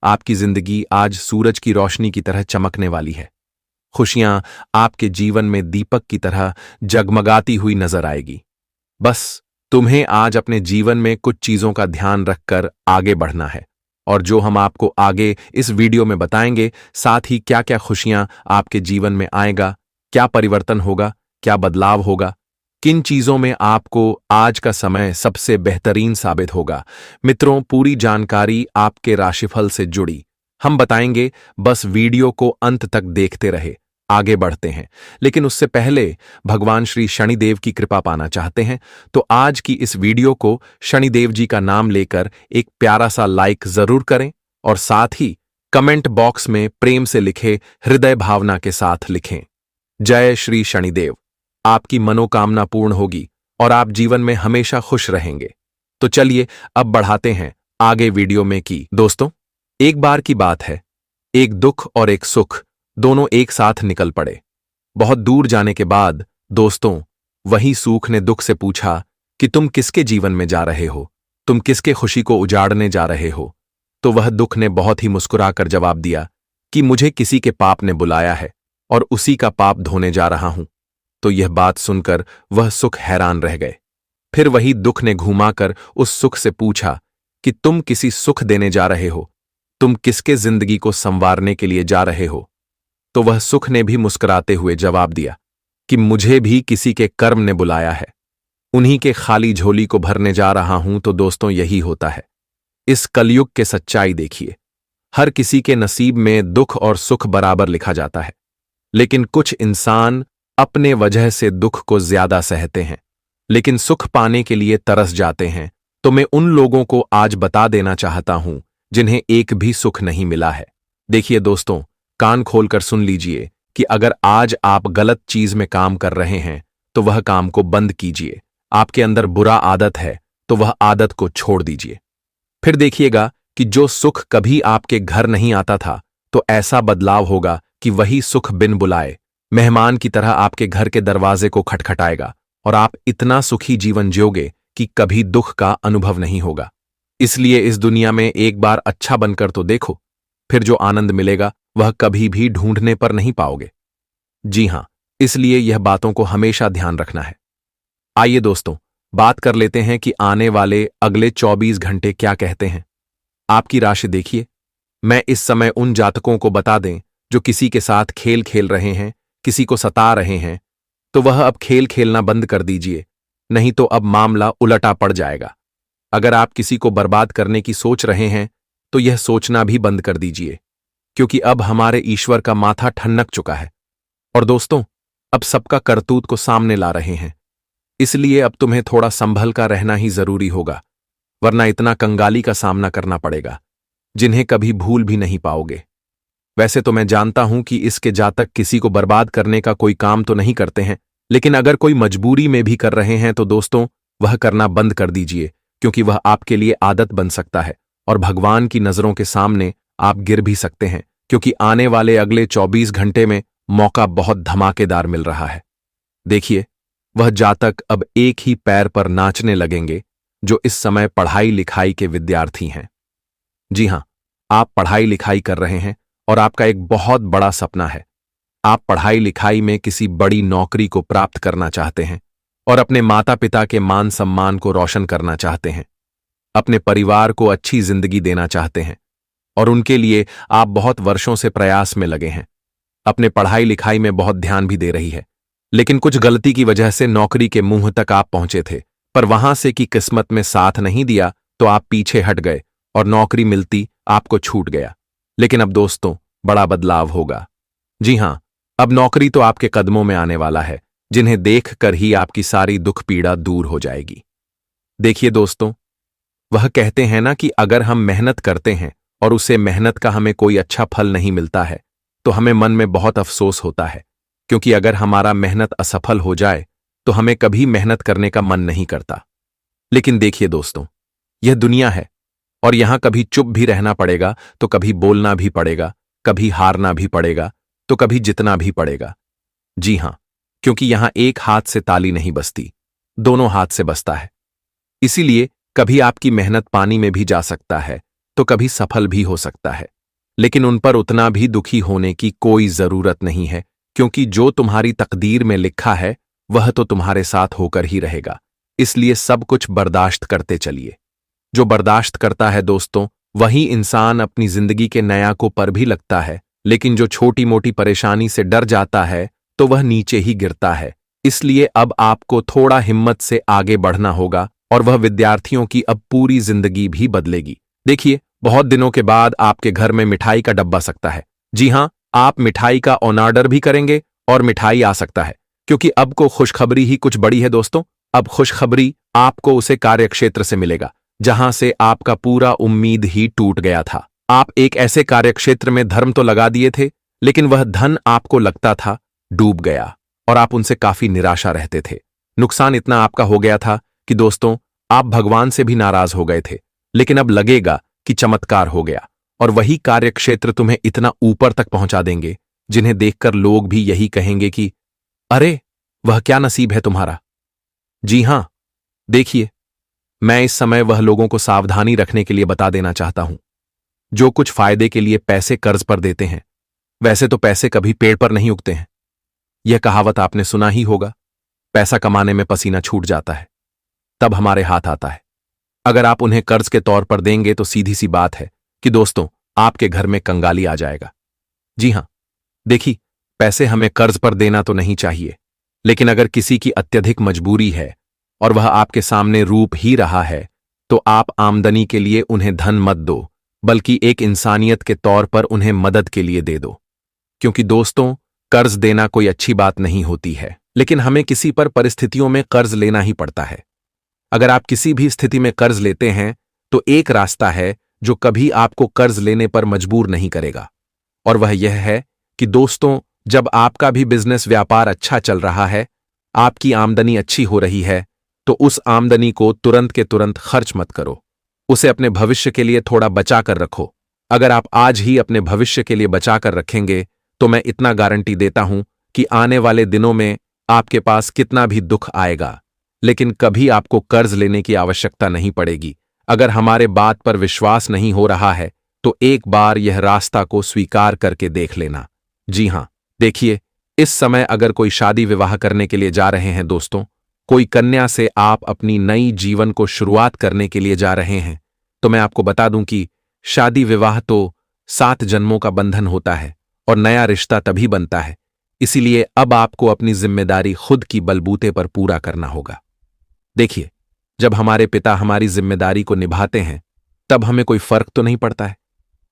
आपकी जिंदगी आज सूरज की रोशनी की तरह चमकने वाली है। खुशियां आपके जीवन में दीपक की तरह जगमगाती हुई नजर आएगी। बस तुम्हें आज अपने जीवन में कुछ चीजों का ध्यान रखकर आगे बढ़ना है, और जो हम आपको आगे इस वीडियो में बताएंगे, साथ ही क्या क्या खुशियां आपके जीवन में आएगा, क्या परिवर्तन होगा, क्या बदलाव होगा, किन चीजों में आपको आज का समय सबसे बेहतरीन साबित होगा। मित्रों, पूरी जानकारी आपके राशिफल से जुड़ी हम बताएंगे। बस वीडियो को अंत तक देखते रहे। आगे बढ़ते हैं, लेकिन उससे पहले भगवान श्री शनिदेव की कृपा पाना चाहते हैं तो आज की इस वीडियो को शनिदेव जी का नाम लेकर एक प्यारा सा लाइक जरूर करें और साथ ही कमेंट बॉक्स में प्रेम से लिखे, हृदय भावना के साथ लिखें, जय श्री शनिदेव। आपकी मनोकामना पूर्ण होगी और आप जीवन में हमेशा खुश रहेंगे। तो चलिए अब बढ़ाते हैं आगे वीडियो में। की दोस्तों, एक बार की बात है, एक दुख और एक सुख दोनों एक साथ निकल पड़े। बहुत दूर जाने के बाद दोस्तों, वही सुख ने दुख से पूछा कि तुम किसके जीवन में जा रहे हो, तुम किसके खुशी को उजाड़ने जा रहे हो। तो वह दुख ने बहुत ही मुस्कुराकर जवाब दिया कि मुझे किसी के पाप ने बुलाया है और उसी का पाप धोने जा रहा हूं। तो यह बात सुनकर वह सुख हैरान रह गए। फिर वही दुख ने घुमाकर उस सुख से पूछा कि तुम किसी सुख देने जा रहे हो, तुम किसके जिंदगी को संवारने के लिए जा रहे हो। तो वह सुख ने भी मुस्कुराते हुए जवाब दिया कि मुझे भी किसी के कर्म ने बुलाया है, उन्हीं के खाली झोली को भरने जा रहा हूं। तो दोस्तों, यही होता है, इस कलयुग के सच्चाई देखिए। हर किसी के नसीब में दुख और सुख बराबर लिखा जाता है, लेकिन कुछ इंसान अपने वजह से दुख को ज्यादा सहते हैं, लेकिन सुख पाने के लिए तरस जाते हैं। तो मैं उन लोगों को आज बता देना चाहता हूं जिन्हें एक भी सुख नहीं मिला है। देखिए दोस्तों, कान खोलकर सुन लीजिए कि अगर आज आप गलत चीज में काम कर रहे हैं तो वह काम को बंद कीजिए। आपके अंदर बुरा आदत है तो वह आदत को छोड़ दीजिए। फिर देखिएगा कि जो सुख कभी आपके घर नहीं आता था, तो ऐसा बदलाव होगा कि वही सुख बिन बुलाए मेहमान की तरह आपके घर के दरवाजे को खटखटाएगा और आप इतना सुखी जीवन जियोगे कि कभी दुख का अनुभव नहीं होगा। इसलिए इस दुनिया में एक बार अच्छा बनकर तो देखो, फिर जो आनंद मिलेगा वह कभी भी ढूंढने पर नहीं पाओगे। जी हां, इसलिए यह बातों को हमेशा ध्यान रखना है। आइए दोस्तों, बात कर लेते हैं कि आने वाले अगले 24 घंटे क्या कहते हैं। आपकी राशि देखिए। मैं इस समय उन जातकों को बता दें जो किसी के साथ खेल खेल रहे हैं, किसी को सता रहे हैं, तो वह अब खेल खेलना बंद कर दीजिए, नहीं तो अब मामला उलटा पड़ जाएगा। अगर आप किसी को बर्बाद करने की सोच रहे हैं तो यह सोचना भी बंद कर दीजिए, क्योंकि अब हमारे ईश्वर का माथा ठनक चुका है। और दोस्तों, अब सबका करतूत को सामने ला रहे हैं, इसलिए अब तुम्हें थोड़ा संभल कर रहना ही जरूरी होगा, वरना इतना कंगाली का सामना करना पड़ेगा जिन्हें कभी भूल भी नहीं पाओगे। वैसे तो मैं जानता हूं कि इसके जातक किसी को बर्बाद करने का कोई काम तो नहीं करते हैं, लेकिन अगर कोई मजबूरी में भी कर रहे हैं तो दोस्तों वह करना बंद कर दीजिए, क्योंकि वह आपके लिए आदत बन सकता है और भगवान की नजरों के सामने आप गिर भी सकते हैं, क्योंकि आने वाले अगले 24 घंटे में मौका बहुत धमाकेदार मिल रहा है। देखिए, वह जातक अब एक ही पैर पर नाचने लगेंगे जो इस समय पढ़ाई लिखाई के विद्यार्थी हैं। जी हां, आप पढ़ाई लिखाई कर रहे हैं और आपका एक बहुत बड़ा सपना है। आप पढ़ाई लिखाई में किसी बड़ी नौकरी को प्राप्त करना चाहते हैं और अपने माता पिता के मान सम्मान को रोशन करना चाहते हैं, अपने परिवार को अच्छी जिंदगी देना चाहते हैं और उनके लिए आप बहुत वर्षों से प्रयास में लगे हैं। अपने पढ़ाई लिखाई में बहुत ध्यान भी दे रही है, लेकिन कुछ गलती की वजह से नौकरी के मुंह तक आप पहुंचे थे, पर वहां से कि किस्मत में साथ नहीं दिया तो आप पीछे हट गए और नौकरी मिलती आपको छूट गया। लेकिन अब दोस्तों बड़ा बदलाव होगा। जी हां, अब नौकरी तो आपके कदमों में आने वाला है, जिन्हें देख कर ही आपकी सारी दुख पीड़ा दूर हो जाएगी। देखिए दोस्तों, वह कहते हैं ना कि अगर हम मेहनत करते हैं और उसे मेहनत का हमें कोई अच्छा फल नहीं मिलता है तो हमें मन में बहुत अफसोस होता है, क्योंकि अगर हमारा मेहनत असफल हो जाए तो हमें कभी मेहनत करने का मन नहीं करता। लेकिन देखिए दोस्तों, यह दुनिया है और यहां कभी चुप भी रहना पड़ेगा तो कभी बोलना भी पड़ेगा, कभी हारना भी पड़ेगा तो कभी जितना भी पड़ेगा। जी हां, क्योंकि यहां एक हाथ से ताली नहीं बजती, दोनों हाथ से बजता है। इसीलिए कभी आपकी मेहनत पानी में भी जा सकता है तो कभी सफल भी हो सकता है, लेकिन उन पर उतना भी दुखी होने की कोई जरूरत नहीं है, क्योंकि जो तुम्हारी तकदीर में लिखा है वह तो तुम्हारे साथ होकर ही रहेगा। इसलिए सब कुछ बर्दाश्त करते चलिए। जो बर्दाश्त करता है दोस्तों, वही इंसान अपनी जिंदगी के नयाकों पर भी लगता है, लेकिन जो छोटी मोटी परेशानी से डर जाता है तो वह नीचे ही गिरता है। इसलिए अब आपको थोड़ा हिम्मत से आगे बढ़ना होगा और वह विद्यार्थियों की अब पूरी जिंदगी भी बदलेगी। देखिए, बहुत दिनों के बाद आपके घर में मिठाई का डब्बा सकता है। जी हां, आप मिठाई का ऑन ऑर्डर भी करेंगे और मिठाई आ सकता है, क्योंकि अब को खुशखबरी ही कुछ बड़ी है दोस्तों। अब खुशखबरी आपको उसे कार्यक्षेत्र से मिलेगा जहां से आपका पूरा उम्मीद ही टूट गया था। आप एक ऐसे कार्यक्षेत्र में धर्म तो लगा दिए थे, लेकिन वह धन आपको लगता था डूब गया और आप उनसे काफी निराशा रहते थे। नुकसान इतना आपका हो गया था कि दोस्तों आप भगवान से भी नाराज हो गए थे, लेकिन अब लगेगा कि चमत्कार हो गया और वही कार्यक्षेत्र तुम्हें इतना ऊपर तक पहुंचा देंगे जिन्हें देखकर लोग भी यही कहेंगे कि अरे, वह क्या नसीब है तुम्हारा। जी हां, देखिए, मैं इस समय वह लोगों को सावधानी रखने के लिए बता देना चाहता हूं जो कुछ फायदे के लिए पैसे कर्ज पर देते हैं। वैसे तो पैसे कभी पेड़ पर नहीं उगते हैं, यह कहावत आपने सुना ही होगा। पैसा कमाने में पसीना छूट जाता है, तब हमारे हाथ आता है। अगर आप उन्हें कर्ज के तौर पर देंगे तो सीधी सी बात है कि दोस्तों आपके घर में कंगाली आ जाएगा। जी हां, देखिए, पैसे हमें कर्ज पर देना तो नहीं चाहिए, लेकिन अगर किसी की अत्यधिक मजबूरी है और वह आपके सामने रूप ही रहा है तो आप आमदनी के लिए उन्हें धन मत दो, बल्कि एक इंसानियत के तौर पर उन्हें मदद के लिए दे दो। क्योंकि दोस्तों, कर्ज देना कोई अच्छी बात नहीं होती है, लेकिन हमें किसी पर परिस्थितियों में कर्ज लेना ही पड़ता है। अगर आप किसी भी स्थिति में कर्ज लेते हैं तो एक रास्ता है जो कभी आपको कर्ज लेने पर मजबूर नहीं करेगा, और वह यह है कि दोस्तों, जब आपका भी बिजनेस व्यापार अच्छा चल रहा है, आपकी आमदनी अच्छी हो रही है, तो उस आमदनी को तुरंत के तुरंत खर्च मत करो। उसे अपने भविष्य के लिए थोड़ा बचा कर रखो। अगर आप आज ही अपने भविष्य के लिए बचा कर रखेंगे तो मैं इतना गारंटी देता हूं कि आने वाले दिनों में आपके पास कितना भी दुख आएगा, लेकिन कभी आपको कर्ज लेने की आवश्यकता नहीं पड़ेगी। अगर हमारे बात पर विश्वास नहीं हो रहा है तो एक बार यह रास्ता को स्वीकार करके देख लेना। जी हां, देखिए, इस समय अगर कोई शादी विवाह करने के लिए जा रहे हैं दोस्तों, कोई कन्या से आप अपनी नई जीवन को शुरुआत करने के लिए जा रहे हैं, तो मैं आपको बता दूं कि शादी विवाह तो 7 जन्मों का बंधन होता है और नया रिश्ता तभी बनता है। इसीलिए अब आपको अपनी जिम्मेदारी खुद की बलबूते पर पूरा करना होगा। देखिए, जब हमारे पिता हमारी जिम्मेदारी को निभाते हैं तब हमें कोई फर्क तो नहीं पड़ता है,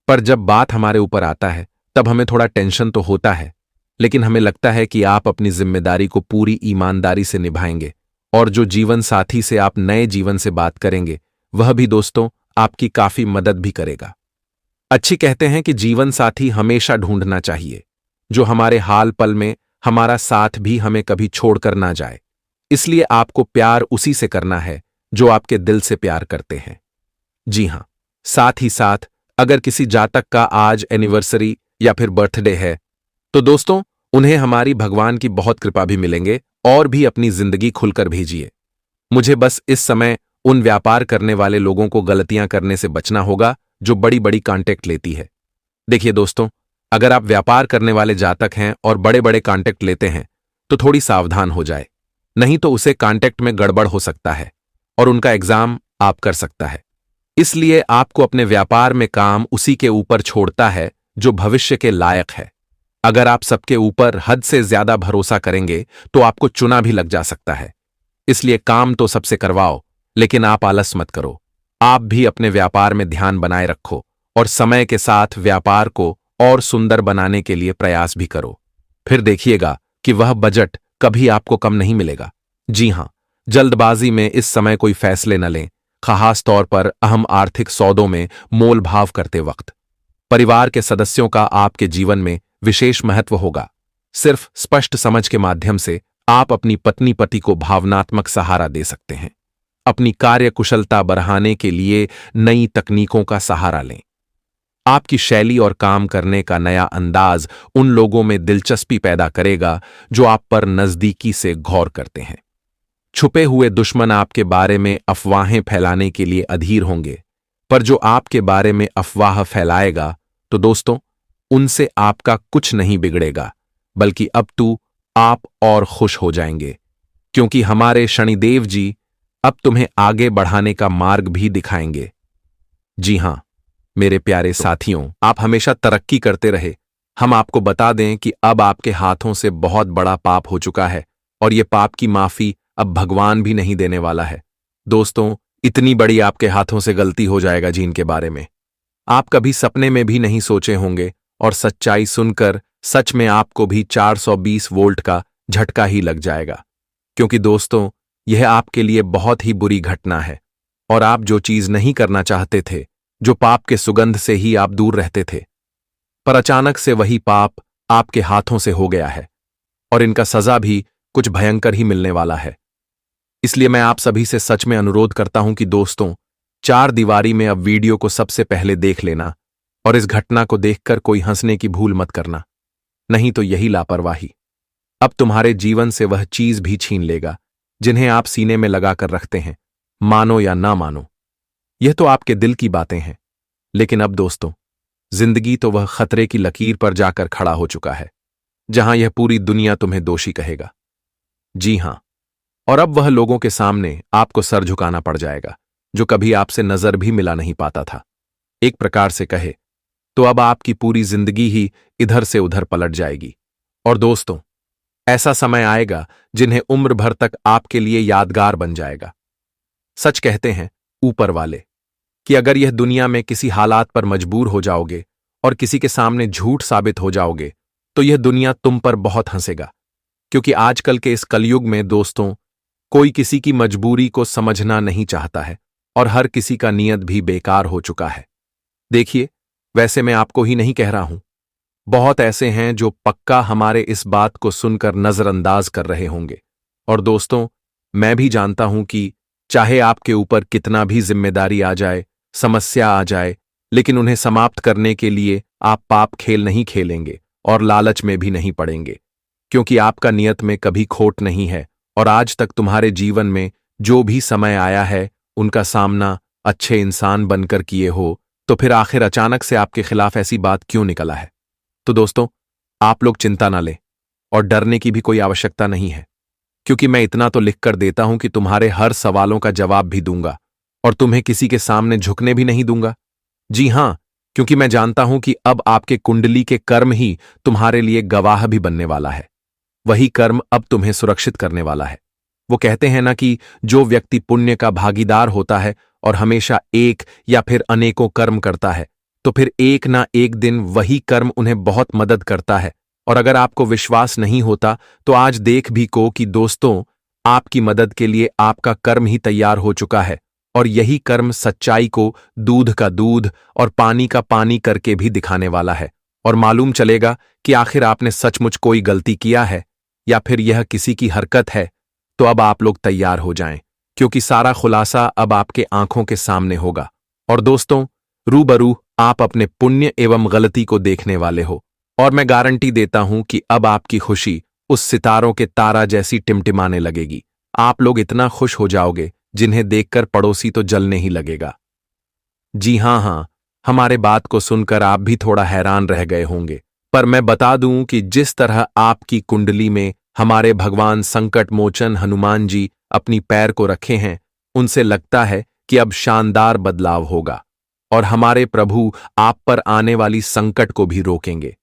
पर जब बात हमारे ऊपर आता है तब हमें थोड़ा टेंशन तो होता है। लेकिन हमें लगता है कि आप अपनी जिम्मेदारी को पूरी ईमानदारी से निभाएंगे, और जो जीवन साथी से आप नए जीवन से बात करेंगे वह भी दोस्तों आपकी काफी मदद भी करेगा। अच्छी कहते हैं कि जीवन साथी हमेशा ढूंढना चाहिए जो हमारे हाल पल में हमारा साथ भी हमें कभी छोड़कर ना जाए। इसलिए आपको प्यार उसी से करना है जो आपके दिल से प्यार करते हैं। जी हां, साथ ही साथ अगर किसी जातक का आज एनिवर्सरी या फिर बर्थडे है तो दोस्तों उन्हें हमारी भगवान की बहुत कृपा भी मिलेंगे, और भी अपनी जिंदगी खुलकर भेजिए। मुझे बस इस समय उन व्यापार करने वाले लोगों को गलतियां करने से बचना होगा जो बड़ी बड़ी कॉन्टेक्ट लेती है। देखिए दोस्तों, अगर आप व्यापार करने वाले जातक हैं और बड़े बड़े कॉन्टेक्ट लेते हैं तो थोड़ी सावधान हो जाए, नहीं तो उसे कॉन्टेक्ट में गड़बड़ हो सकता है और उनका एग्जाम आप कर सकता है। इसलिए आपको अपने व्यापार में काम उसी के ऊपर छोड़ता है जो भविष्य के लायक है। अगर आप सबके ऊपर हद से ज्यादा भरोसा करेंगे तो आपको चुना भी लग जा सकता है। इसलिए काम तो सबसे करवाओ, लेकिन आप आलस मत करो। आप भी अपने व्यापार में ध्यान बनाए रखो और समय के साथ व्यापार को और सुंदर बनाने के लिए प्रयास भी करो। फिर देखिएगा कि वह बजट कभी आपको कम नहीं मिलेगा। जी हां, जल्दबाजी में इस समय कोई फैसले न लें, खास तौर पर अहम आर्थिक सौदों में मोल भाव करते वक्त। परिवार के सदस्यों का आपके जीवन में विशेष महत्व होगा। सिर्फ स्पष्ट समझ के माध्यम से आप अपनी पत्नी पति को भावनात्मक सहारा दे सकते हैं। अपनी कार्य कुशलता बढ़ाने के लिए नई तकनीकों का सहारा लें। आपकी शैली और काम करने का नया अंदाज उन लोगों में दिलचस्पी पैदा करेगा जो आप पर नजदीकी से गौर करते हैं। छुपे हुए दुश्मन आपके बारे में अफवाहें फैलाने के लिए अधीर होंगे, पर जो आपके बारे में अफवाह फैलाएगा तो दोस्तों उनसे आपका कुछ नहीं बिगड़ेगा, बल्कि अब तो आप और खुश हो जाएंगे, क्योंकि हमारे शनिदेव जी अब तुम्हें आगे बढ़ाने का मार्ग भी दिखाएंगे। जी हां मेरे प्यारे साथियों, आप हमेशा तरक्की करते रहे। हम आपको बता दें कि अब आपके हाथों से बहुत बड़ा पाप हो चुका है और ये पाप की माफी अब भगवान भी नहीं देने वाला है। दोस्तों, इतनी बड़ी आपके हाथों से गलती हो जाएगा जिनके बारे में आप कभी सपने में भी नहीं सोचे होंगे, और सच्चाई सुनकर सच में आपको भी 420 वोल्ट का झटका ही लग जाएगा। क्योंकि दोस्तों, यह आपके लिए बहुत ही बुरी घटना है, और आप जो चीज नहीं करना चाहते थे, जो पाप के सुगंध से ही आप दूर रहते थे, पर अचानक से वही पाप आपके हाथों से हो गया है, और इनका सजा भी कुछ भयंकर ही मिलने वाला है। इसलिए मैं आप सभी से सच में अनुरोध करता हूं कि दोस्तों, 4 दीवारी में अब वीडियो को सबसे पहले देख लेना, और इस घटना को देखकर कोई हंसने की भूल मत करना, नहीं तो यही लापरवाही अब तुम्हारे जीवन से वह चीज भी छीन लेगा जिन्हें आप सीने में लगाकर रखते हैं। मानो या ना मानो, यह तो आपके दिल की बातें हैं, लेकिन अब दोस्तों, जिंदगी तो वह खतरे की लकीर पर जाकर खड़ा हो चुका है जहां यह पूरी दुनिया तुम्हें दोषी कहेगा। जी हां, और अब वह लोगों के सामने आपको सर झुकाना पड़ जाएगा जो कभी आपसे नजर भी मिला नहीं पाता था। एक प्रकार से कहे तो अब आपकी पूरी जिंदगी ही इधर से उधर पलट जाएगी। और दोस्तों, ऐसा समय आएगा जिन्हें उम्र भर तक आपके लिए यादगार बन जाएगा। सच कहते हैं, ऊपर वाले, कि अगर यह दुनिया में किसी हालात पर मजबूर हो जाओगे और किसी के सामने झूठ साबित हो जाओगे तो यह दुनिया तुम पर बहुत हंसेगा। क्योंकि आजकल के इस कलयुग में दोस्तों, कोई किसी की मजबूरी को समझना नहीं चाहता है और हर किसी का नियत भी बेकार हो चुका है। देखिए, वैसे मैं आपको ही नहीं कह रहा हूं, बहुत ऐसे हैं जो पक्का हमारे इस बात को सुनकर नजरअंदाज कर रहे होंगे। और दोस्तों, मैं भी जानता हूं कि चाहे आपके ऊपर कितना भी जिम्मेदारी आ जाए, समस्या आ जाए, लेकिन उन्हें समाप्त करने के लिए आप पाप खेल नहीं खेलेंगे और लालच में भी नहीं पड़ेंगे, क्योंकि आपका नियत में कभी खोट नहीं है। और आज तक तुम्हारे जीवन में जो भी समय आया है उनका सामना अच्छे इंसान बनकर किए हो, तो फिर आखिर अचानक से आपके खिलाफ ऐसी बात क्यों निकला है? तो दोस्तों, आप लोग चिंता ना लें और डरने की भी कोई आवश्यकता नहीं है, क्योंकि मैं इतना तो लिख कर देता हूं कि तुम्हारे हर सवालों का जवाब भी दूंगा और तुम्हें किसी के सामने झुकने भी नहीं दूंगा। जी हां, क्योंकि मैं जानता हूं कि अब आपके कुंडली के कर्म ही तुम्हारे लिए गवाह भी बनने वाला है। वही कर्म अब तुम्हें सुरक्षित करने वाला है। वो कहते हैं ना कि जो व्यक्ति पुण्य का भागीदार होता है और हमेशा एक या फिर अनेकों कर्म करता है, तो फिर एक ना एक दिन वही कर्म उन्हें बहुत मदद करता है। और अगर आपको विश्वास नहीं होता तो आज देख भी को कि दोस्तों, आपकी मदद के लिए आपका कर्म ही तैयार हो चुका है और यही कर्म सच्चाई को दूध का दूध और पानी का पानी करके भी दिखाने वाला है। और मालूम चलेगा कि आखिर आपने सचमुच कोई गलती किया है या फिर यह किसी की हरकत है। तो अब आप लोग तैयार हो जाएं, क्योंकि सारा खुलासा अब आपके आंखों के सामने होगा। और दोस्तों, रूबरू आप अपने पुण्य एवं गलती को देखने वाले हो, और मैं गारंटी देता हूं कि अब आपकी खुशी उस सितारों के तारा जैसी टिमटिमाने लगेगी। आप लोग इतना खुश हो जाओगे जिन्हें देखकर पड़ोसी तो जलने ही लगेगा। जी हां, हमारे बात को सुनकर आप भी थोड़ा हैरान रह गए होंगे, पर मैं बता दूं कि जिस तरह आपकी कुंडली में हमारे भगवान संकट मोचन हनुमान जी अपनी पैर को रखे हैं, उनसे लगता है कि अब शानदार बदलाव होगा और हमारे प्रभु आप पर आने वाली संकट को भी रोकेंगे।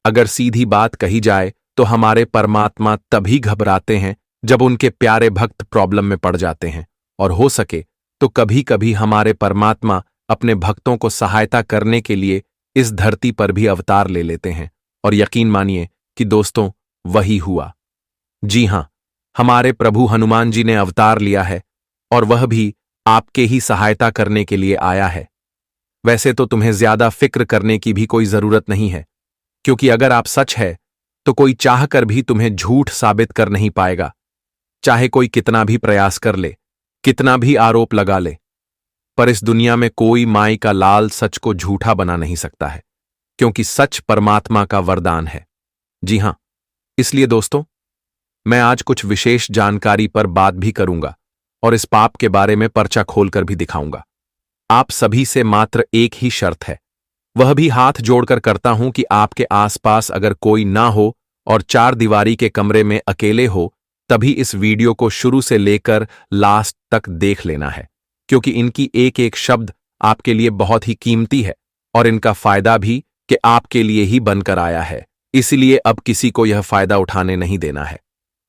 अगर सीधी बात कही जाए तो हमारे परमात्मा तभी घबराते हैं जब उनके प्यारे भक्त प्रॉब्लम में पड़ जाते हैं, और हो सके तो कभी कभी हमारे परमात्मा अपने भक्तों को सहायता करने के लिए इस धरती पर भी अवतार ले लेते हैं। और यकीन मानिए कि दोस्तों, वही हुआ। जी हां, हमारे प्रभु हनुमान जी ने अवतार लिया है और वह भी आपके ही सहायता करने के लिए आया है। वैसे तो तुम्हें ज्यादा फिक्र करने की भी कोई जरूरत नहीं है, क्योंकि अगर आप सच है तो कोई चाहकर भी तुम्हें झूठ साबित कर नहीं पाएगा, चाहे कोई कितना भी प्रयास कर ले, कितना भी आरोप लगा ले। पर इस दुनिया में कोई माई का लाल सच को झूठा बना नहीं सकता है, क्योंकि सच परमात्मा का वरदान है। जी हां, इसलिए दोस्तों, मैं आज कुछ विशेष जानकारी पर बात भी करूंगा और इस पाप के बारे में पर्चा खोलकर भी दिखाऊंगा। आप सभी से मात्र एक ही शर्त है, वह भी हाथ जोड़कर करता हूं कि आपके आसपास अगर कोई ना हो और चार दीवारी के कमरे में अकेले हो, तभी इस वीडियो को शुरू से लेकर लास्ट तक देख लेना है, क्योंकि इनकी एक एक शब्द आपके लिए बहुत ही कीमती है और इनका फायदा भी कि आपके लिए ही बनकर आया है। इसलिए अब किसी को यह फायदा उठाने नहीं देना है।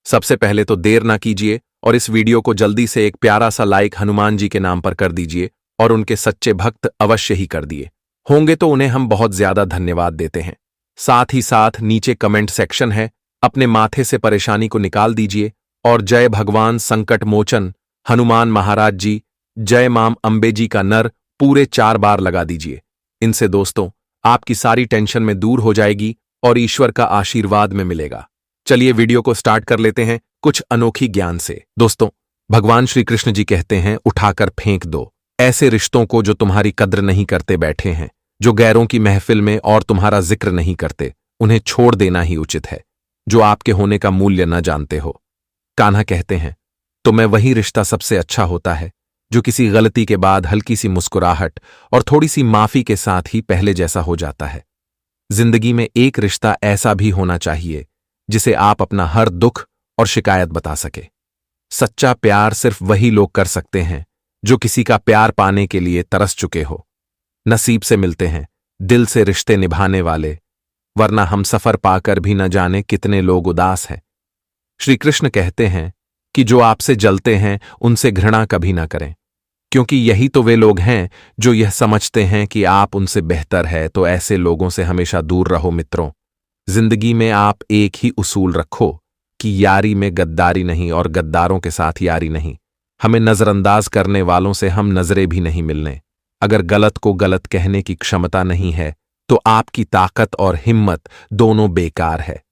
सबसे पहले तो देर ना कीजिए और इस वीडियो को जल्दी से एक प्यारा सा लाइक हनुमान जी के नाम पर कर दीजिए, और उनके सच्चे भक्त अवश्य ही कर दिए होंगे तो उन्हें हम बहुत ज्यादा धन्यवाद देते हैं। साथ ही साथ नीचे कमेंट सेक्शन है, अपने माथे से परेशानी को निकाल दीजिए और जय भगवान संकट मोचन हनुमान महाराज जी, जय माम अंबे जी का नर पूरे 4 बार लगा दीजिए। इनसे दोस्तों आपकी सारी टेंशन में दूर हो जाएगी और ईश्वर का आशीर्वाद में मिलेगा। चलिए वीडियो को स्टार्ट कर लेते हैं कुछ अनोखी ज्ञान से। दोस्तों, भगवान श्री कृष्ण जी कहते हैं, उठाकर फेंक दो ऐसे रिश्तों को जो तुम्हारी कद्र नहीं करते बैठे हैं, जो गैरों की महफिल में और तुम्हारा जिक्र नहीं करते, उन्हें छोड़ देना ही उचित है। जो आपके होने का मूल्य न जानते हो। कान्हा कहते हैं, तो मैं वही रिश्ता सबसे अच्छा होता है जो किसी गलती के बाद हल्की सी मुस्कुराहट और थोड़ी सी माफी के साथ ही पहले जैसा हो जाता है। जिंदगी में एक रिश्ता ऐसा भी होना चाहिए जिसे आप अपना हर दुख और शिकायत बता सके। सच्चा प्यार सिर्फ वही लोग कर सकते हैं जो किसी का प्यार पाने के लिए तरस चुके हो। नसीब से मिलते हैं दिल से रिश्ते निभाने वाले, वरना हम सफर पाकर भी न जाने कितने लोग उदास हैं। श्री कृष्ण कहते हैं कि जो आपसे जलते हैं उनसे घृणा कभी ना करें, क्योंकि यही तो वे लोग हैं जो यह समझते हैं कि आप उनसे बेहतर है, तो ऐसे लोगों से हमेशा दूर रहो मित्रों। जिंदगी में आप एक ही उसूल रखो कि यारी में गद्दारी नहीं और गद्दारों के साथ यारी नहीं। हमें नजरअंदाज करने वालों से हम नजरें भी नहीं मिलने। अगर गलत को गलत कहने की क्षमता नहीं है तो आपकी ताकत और हिम्मत दोनों बेकार है।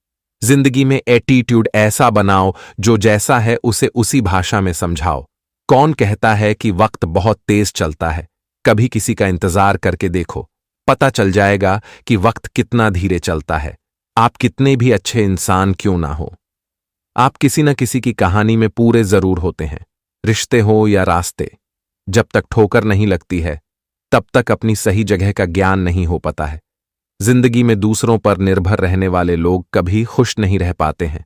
जिंदगी में एटीट्यूड ऐसा बनाओ जो जैसा है उसे उसी भाषा में समझाओ। कौन कहता है कि वक्त बहुत तेज चलता है? कभी किसी का इंतजार करके देखो, पता चल जाएगा कि वक्त कितना धीरे चलता है। आप कितने भी अच्छे इंसान क्यों ना हो, आप किसी न किसी की कहानी में पूरे जरूर होते हैं। रिश्ते हो या रास्ते, जब तक ठोकर नहीं लगती है तब तक अपनी सही जगह का ज्ञान नहीं हो पाता है। जिंदगी में दूसरों पर निर्भर रहने वाले लोग कभी खुश नहीं रह पाते हैं।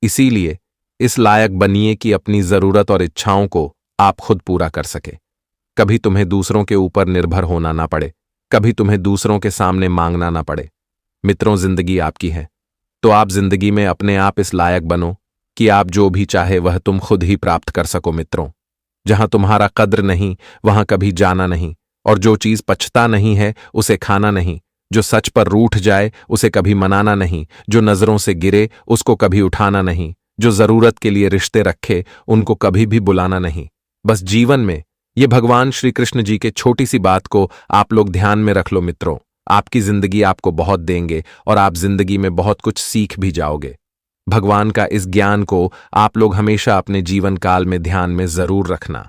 इसीलिए इस लायक बनिए कि अपनी जरूरत और इच्छाओं को आप खुद पूरा कर सके। कभी तुम्हें दूसरों के ऊपर निर्भर होना ना पड़े, कभी तुम्हें दूसरों के सामने मांगना ना पड़े। मित्रों, जिंदगी आपकी है तो आप जिंदगी में अपने आप इस लायक बनो कि आप जो भी चाहे वह तुम खुद ही प्राप्त कर सको। मित्रों, जहां तुम्हारा कद्र नहीं वहां कभी जाना नहीं, और जो चीज पछता नहीं है उसे खाना नहीं। जो सच पर रूठ जाए उसे कभी मनाना नहीं, जो नजरों से गिरे उसको कभी उठाना नहीं, जो जरूरत के लिए रिश्ते रखे उनको कभी भी बुलाना नहीं। बस जीवन में ये भगवान श्री कृष्ण जी के छोटी सी बात को आप लोग ध्यान में रख लो मित्रों। आपकी जिंदगी आपको बहुत देंगे और आप जिंदगी में बहुत कुछ सीख भी जाओगे। भगवान का इस ज्ञान को आप लोग हमेशा अपने जीवन काल में ध्यान में जरूर रखना।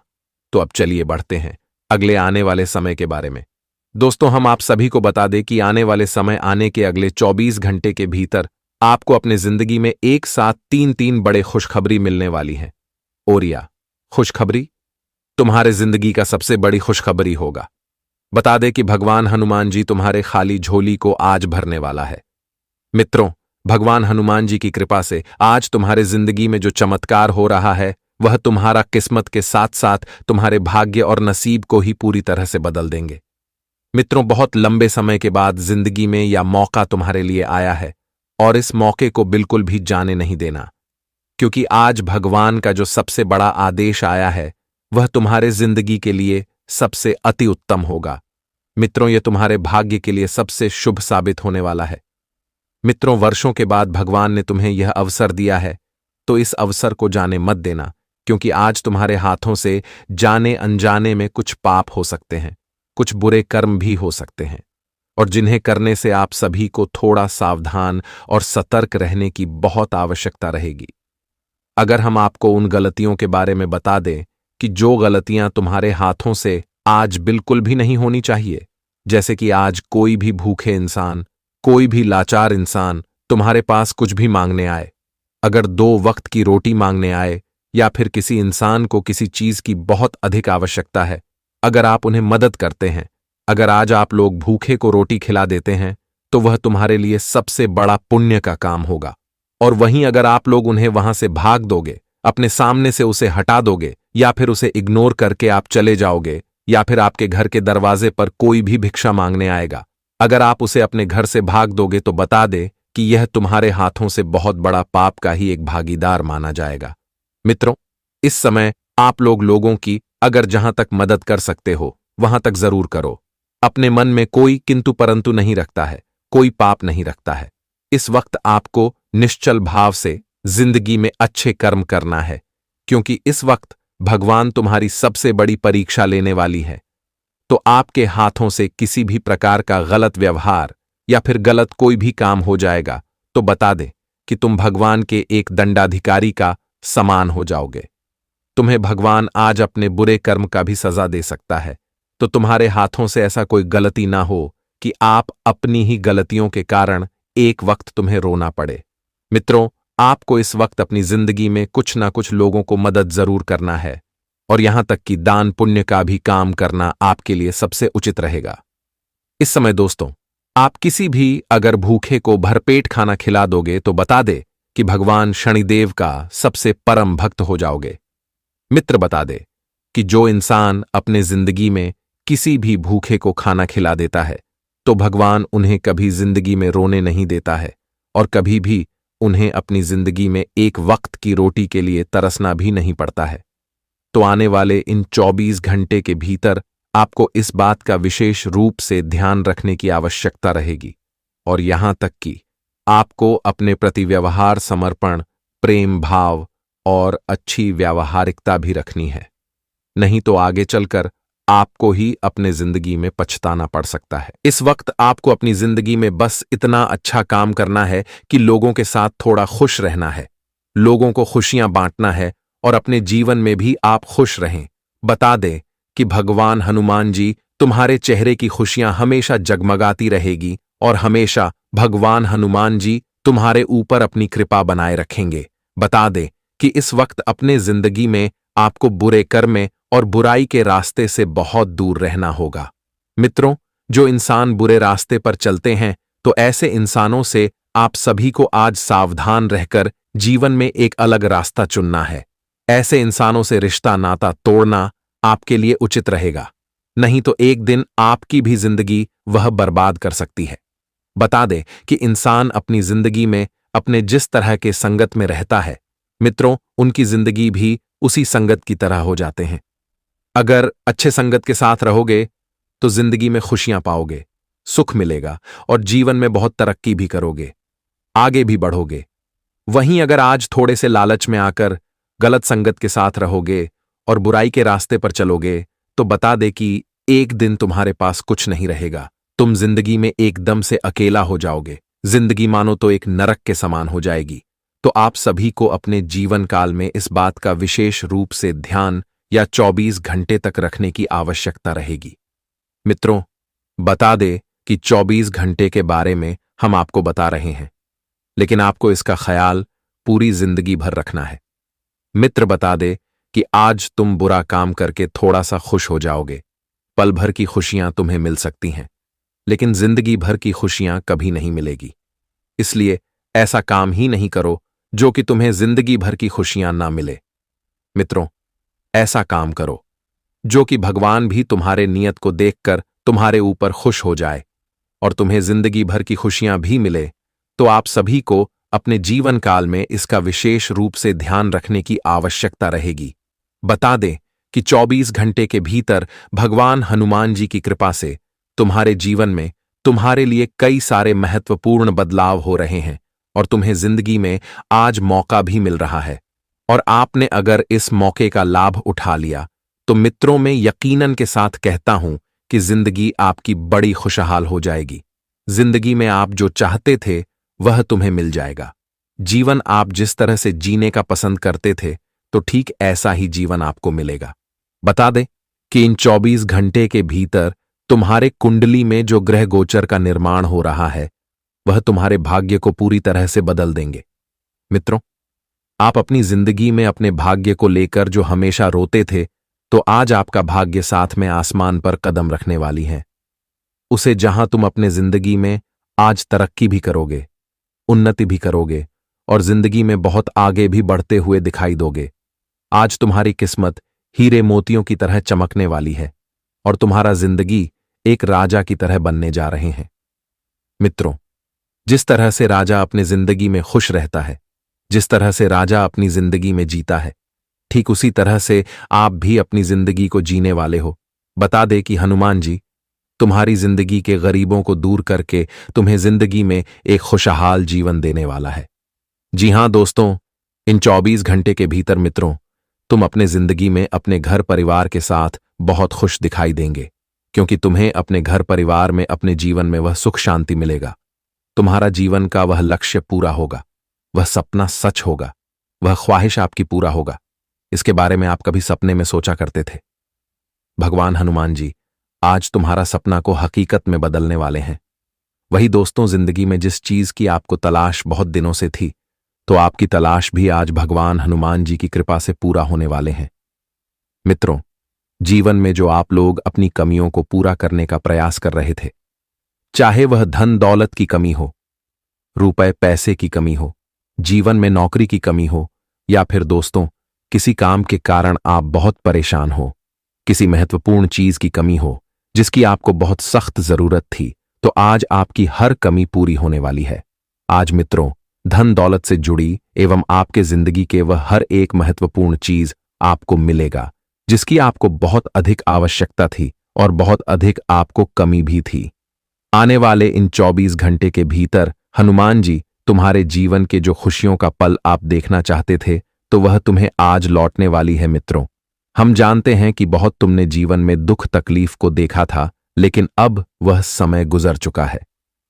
तो अब चलिए बढ़ते हैं अगले आने वाले समय के बारे में। दोस्तों, हम आप सभी को बता दें कि आने वाले समय आने के अगले 24 घंटे के भीतर आपको अपने जिंदगी में एक साथ तीन बड़े खुशखबरी मिलने वाली है। और या खुशखबरी तुम्हारे जिंदगी का सबसे बड़ी खुशखबरी होगा। बता दे कि भगवान हनुमान जी तुम्हारे खाली झोली को आज भरने वाला है। मित्रों, भगवान हनुमान जी की कृपा से आज तुम्हारे जिंदगी में जो चमत्कार हो रहा है वह तुम्हारा किस्मत के साथ साथ तुम्हारे भाग्य और नसीब को ही पूरी तरह से बदल देंगे। मित्रों, बहुत लंबे समय के बाद जिंदगी में यह मौका तुम्हारे लिए आया है और इस मौके को बिल्कुल भी जाने नहीं देना, क्योंकि आज भगवान का जो सबसे बड़ा आदेश आया है वह तुम्हारे जिंदगी के लिए सबसे अति उत्तम होगा। मित्रों, यह तुम्हारे भाग्य के लिए सबसे शुभ साबित होने वाला है। मित्रों, वर्षों के बाद भगवान ने तुम्हें यह अवसर दिया है, तो इस अवसर को जाने मत देना, क्योंकि आज तुम्हारे हाथों से जाने अनजाने में कुछ पाप हो सकते हैं, कुछ बुरे कर्म भी हो सकते हैं, और जिन्हें करने से आप सभी को थोड़ा सावधान और सतर्क रहने की बहुत आवश्यकता रहेगी। अगर हम आपको उन गलतियों के बारे में बता दें कि जो गलतियां तुम्हारे हाथों से आज बिल्कुल भी नहीं होनी चाहिए, जैसे कि आज कोई भी भूखे इंसान, कोई भी लाचार इंसान तुम्हारे पास कुछ भी मांगने आए, अगर 2 वक्त की रोटी मांगने आए, या फिर किसी इंसान को किसी चीज की बहुत अधिक आवश्यकता है, अगर आप उन्हें मदद करते हैं, अगर आज आप लोग भूखे को रोटी खिला देते हैं तो वह तुम्हारे लिए सबसे बड़ा पुण्य का काम होगा। और वहीं अगर आप लोग उन्हें वहां से भाग दोगे, अपने सामने से उसे हटा दोगे, या फिर उसे इग्नोर करके आप चले जाओगे, या फिर आपके घर के दरवाजे पर कोई भी भिक्षा मांगने आएगा, अगर आप उसे अपने घर से भाग दोगे तो बता दे कि यह तुम्हारे हाथों से बहुत बड़ा पाप का ही एक भागीदार माना जाएगा। मित्रों, इस समय आप लोगों की अगर जहां तक मदद कर सकते हो वहां तक जरूर करो। अपने मन में कोई किंतु परंतु नहीं रखता है, कोई पाप नहीं रखता है। इस वक्त आपको निश्चल भाव से जिंदगी में अच्छे कर्म करना है, क्योंकि इस वक्त भगवान तुम्हारी सबसे बड़ी परीक्षा लेने वाली है। तो आपके हाथों से किसी भी प्रकार का गलत व्यवहार या फिर गलत कोई भी काम हो जाएगा तो बता दे कि तुम भगवान के एक दंडाधिकारी का समान हो जाओगे। तुम्हें भगवान आज अपने बुरे कर्म का भी सजा दे सकता है, तो तुम्हारे हाथों से ऐसा कोई गलती ना हो कि आप अपनी ही गलतियों के कारण एक वक्त तुम्हें रोना पड़े। मित्रों, आपको इस वक्त अपनी जिंदगी में कुछ ना कुछ लोगों को मदद जरूर करना है, और यहां तक कि दान पुण्य का भी काम करना आपके लिए सबसे उचित रहेगा। इस समय दोस्तों, आप किसी भी अगर भूखे को भरपेट खाना खिला दोगे तो बता दे कि भगवान शनिदेव का सबसे परम भक्त हो जाओगे। मित्र, बता दे कि जो इंसान अपने जिंदगी में किसी भी भूखे को खाना खिला देता है तो भगवान उन्हें कभी जिंदगी में रोने नहीं देता है, और कभी भी उन्हें अपनी जिंदगी में एक वक्त की रोटी के लिए तरसना भी नहीं पड़ता है। तो आने वाले इन 24 घंटे के भीतर आपको इस बात का विशेष रूप से ध्यान रखने की आवश्यकता रहेगी, और यहां तक कि आपको अपने प्रति व्यवहार समर्पण, प्रेम भाव और अच्छी व्यावहारिकता भी रखनी है। नहीं तो आगे चलकर आपको ही अपने जिंदगी में पछताना पड़ सकता है। इस वक्त आपको अपनी जिंदगी में बस इतना अच्छा काम करना है कि लोगों के साथ थोड़ा खुश रहना है, लोगों को खुशियां बांटना है और अपने जीवन में भी आप खुश रहें। बता दें कि भगवान हनुमान जी तुम्हारे चेहरे की खुशियां हमेशा जगमगाती रहेगी और हमेशा भगवान हनुमान जी तुम्हारे ऊपर अपनी कृपा बनाए रखेंगे। बता दें कि इस वक्त अपने जिंदगी में आपको बुरे कर्म और बुराई के रास्ते से बहुत दूर रहना होगा। मित्रों, जो इंसान बुरे रास्ते पर चलते हैं, तो ऐसे इंसानों से आप सभी को आज सावधान रहकर जीवन में एक अलग रास्ता चुनना है। ऐसे इंसानों से रिश्ता नाता तोड़ना आपके लिए उचित रहेगा, नहीं तो एक दिन आपकी भी जिंदगी वह बर्बाद कर सकती है। बता दें कि इंसान अपनी जिंदगी में अपने जिस तरह के संगत में रहता है, मित्रों, उनकी जिंदगी भी उसी संगत की तरह हो जाते हैं। अगर अच्छे संगत के साथ रहोगे तो जिंदगी में खुशियां पाओगे, सुख मिलेगा और जीवन में बहुत तरक्की भी करोगे, आगे भी बढ़ोगे। वहीं अगर आज थोड़े से लालच में आकर गलत संगत के साथ रहोगे और बुराई के रास्ते पर चलोगे, तो बता दे कि एक दिन तुम्हारे पास कुछ नहीं रहेगा। तुम जिंदगी में एकदम से अकेला हो जाओगे। जिंदगी मानो तो एक नरक के समान हो जाएगी। तो आप सभी को अपने जीवन काल में इस बात का विशेष रूप से ध्यान या 24 घंटे तक रखने की आवश्यकता रहेगी। मित्रों, बता दे कि 24 घंटे के बारे में हम आपको बता रहे हैं, लेकिन आपको इसका ख्याल पूरी जिंदगी भर रखना है। मित्र, बता दे कि आज तुम बुरा काम करके थोड़ा सा खुश हो जाओगे, पल भर की खुशियां तुम्हें मिल सकती हैं, लेकिन जिंदगी भर की खुशियां कभी नहीं मिलेगी। इसलिए ऐसा काम ही नहीं करो जो कि तुम्हें जिंदगी भर की खुशियां ना मिले। मित्रों, ऐसा काम करो जो कि भगवान भी तुम्हारे नियत को देखकर तुम्हारे ऊपर खुश हो जाए और तुम्हें जिंदगी भर की खुशियां भी मिले। तो आप सभी को अपने जीवन काल में इसका विशेष रूप से ध्यान रखने की आवश्यकता रहेगी। बता दें कि 24 घंटे के भीतर भगवान हनुमान जी की कृपा से तुम्हारे जीवन में तुम्हारे लिए कई सारे महत्वपूर्ण बदलाव हो रहे हैं और तुम्हें जिंदगी में आज मौका भी मिल रहा है। और आपने अगर इस मौके का लाभ उठा लिया, तो मित्रों, मैं यकीनन के साथ कहता हूं कि जिंदगी आपकी बड़ी खुशहाल हो जाएगी। जिंदगी में आप जो चाहते थे वह तुम्हें मिल जाएगा। जीवन आप जिस तरह से जीने का पसंद करते थे, तो ठीक ऐसा ही जीवन आपको मिलेगा। बता दें कि इन 24 घंटे के भीतर तुम्हारे कुंडली में जो ग्रह गोचर का निर्माण हो रहा है, वह तुम्हारे भाग्य को पूरी तरह से बदल देंगे। मित्रों, आप अपनी जिंदगी में अपने भाग्य को लेकर जो हमेशा रोते थे, तो आज आपका भाग्य साथ में आसमान पर कदम रखने वाली है। उसे जहां तुम अपने जिंदगी में आज तरक्की भी करोगे, उन्नति भी करोगे और जिंदगी में बहुत आगे भी बढ़ते हुए दिखाई दोगे। आज तुम्हारी किस्मत हीरे मोतियों की तरह चमकने वाली है और तुम्हारा जिंदगी एक राजा की तरह बनने जा रहे हैं। मित्रों, जिस तरह से राजा अपने जिंदगी में खुश रहता है, जिस तरह से राजा अपनी जिंदगी में जीता है, ठीक उसी तरह से आप भी अपनी जिंदगी को जीने वाले हो। बता दे कि हनुमान जी तुम्हारी जिंदगी के गरीबों को दूर करके तुम्हें जिंदगी में एक खुशहाल जीवन देने वाला है। जी हां दोस्तों, इन 24 घंटे के भीतर मित्रों, तुम अपने जिंदगी में अपने घर परिवार के साथ बहुत खुश दिखाई देंगे, क्योंकि तुम्हें अपने घर परिवार में अपने जीवन में वह सुख शांति मिलेगा। तुम्हारा जीवन का वह लक्ष्य पूरा होगा, वह सपना सच होगा, वह ख्वाहिश आपकी पूरा होगा। इसके बारे में आप कभी सपने में सोचा करते थे? भगवान हनुमान जी आज तुम्हारा सपना को हकीकत में बदलने वाले हैं। वही दोस्तों, जिंदगी में जिस चीज की आपको तलाश बहुत दिनों से थी, तो आपकी तलाश भी आज भगवान हनुमान जी की कृपा से पूरा होने वाले हैं। मित्रों, जीवन में जो आप लोग अपनी कमियों को पूरा करने का प्रयास कर रहे थे, चाहे वह धन दौलत की कमी हो, रुपए पैसे की कमी हो, जीवन में नौकरी की कमी हो, या फिर दोस्तों किसी काम के कारण आप बहुत परेशान हो, किसी महत्वपूर्ण चीज की कमी हो जिसकी आपको बहुत सख्त जरूरत थी, तो आज आपकी हर कमी पूरी होने वाली है। आज मित्रों, धन दौलत से जुड़ी एवं आपके जिंदगी के वह हर एक महत्वपूर्ण चीज आपको मिलेगा, जिसकी आपको बहुत अधिक आवश्यकता थी और बहुत अधिक आपको कमी भी थी। आने वाले इन 24 घंटे के भीतर हनुमान जी तुम्हारे जीवन के जो खुशियों का पल आप देखना चाहते थे, तो वह तुम्हें आज लौटने वाली है मित्रों। हम जानते हैं कि बहुत तुमने जीवन में दुख तकलीफ को देखा था, लेकिन अब वह समय गुजर चुका है।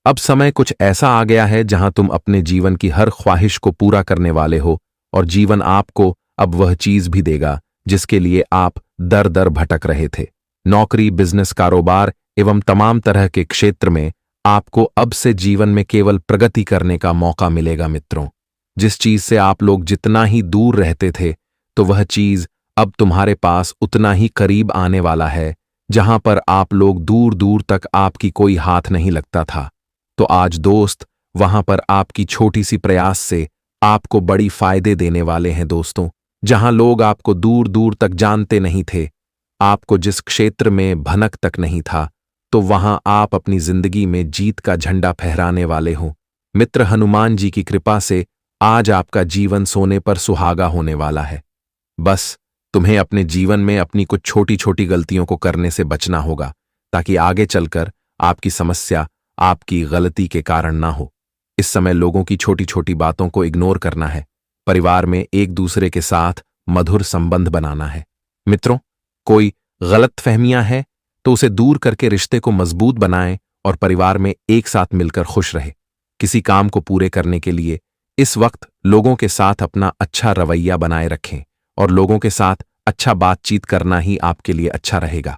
अब समय कुछ ऐसा आ गया है जहां तुम अपने जीवन की हर ख्वाहिश को पूरा करने वाले हो, और जीवन आपको अब वह चीज भी देगा जिसके लिए आप दर दर भटक रहे थे। नौकरी, बिजनेस, कारोबार एवं तमाम तरह के क्षेत्र में आपको अब से जीवन में केवल प्रगति करने का मौका मिलेगा मित्रों। जिस चीज से आप लोग जितना ही दूर रहते थे, तो वह चीज अब तुम्हारे पास उतना ही करीब आने वाला है। जहां पर आप लोग दूर दूर तक आपकी कोई हाथ नहीं लगता था, तो आज दोस्त वहां पर आपकी छोटी सी प्रयास से आपको बड़ी फायदे देने वाले हैं दोस्तों। जहां लोग आपको दूर दूर तक जानते नहीं थे, आपको जिस क्षेत्र में भनक तक नहीं था, तो वहां आप अपनी जिंदगी में जीत का झंडा फहराने वाले हो। मित्र, हनुमान जी की कृपा से आज आपका जीवन सोने पर सुहागा होने वाला है। बस तुम्हें अपने जीवन में अपनी कुछ छोटी छोटी गलतियों को करने से बचना होगा, ताकि आगे चलकर आपकी समस्या आपकी गलती के कारण ना हो। इस समय लोगों की छोटी छोटी बातों को इग्नोर करना है, परिवार में एक दूसरे के साथ मधुर संबंध बनाना है। मित्रों, कोई गलतफहमियां हैं तो उसे दूर करके रिश्ते को मजबूत बनाएं और परिवार में एक साथ मिलकर खुश रहे। किसी काम को पूरे करने के लिए इस वक्त लोगों के साथ अपना अच्छा रवैया बनाए रखें, और लोगों के साथ अच्छा बातचीत करना ही आपके लिए अच्छा रहेगा।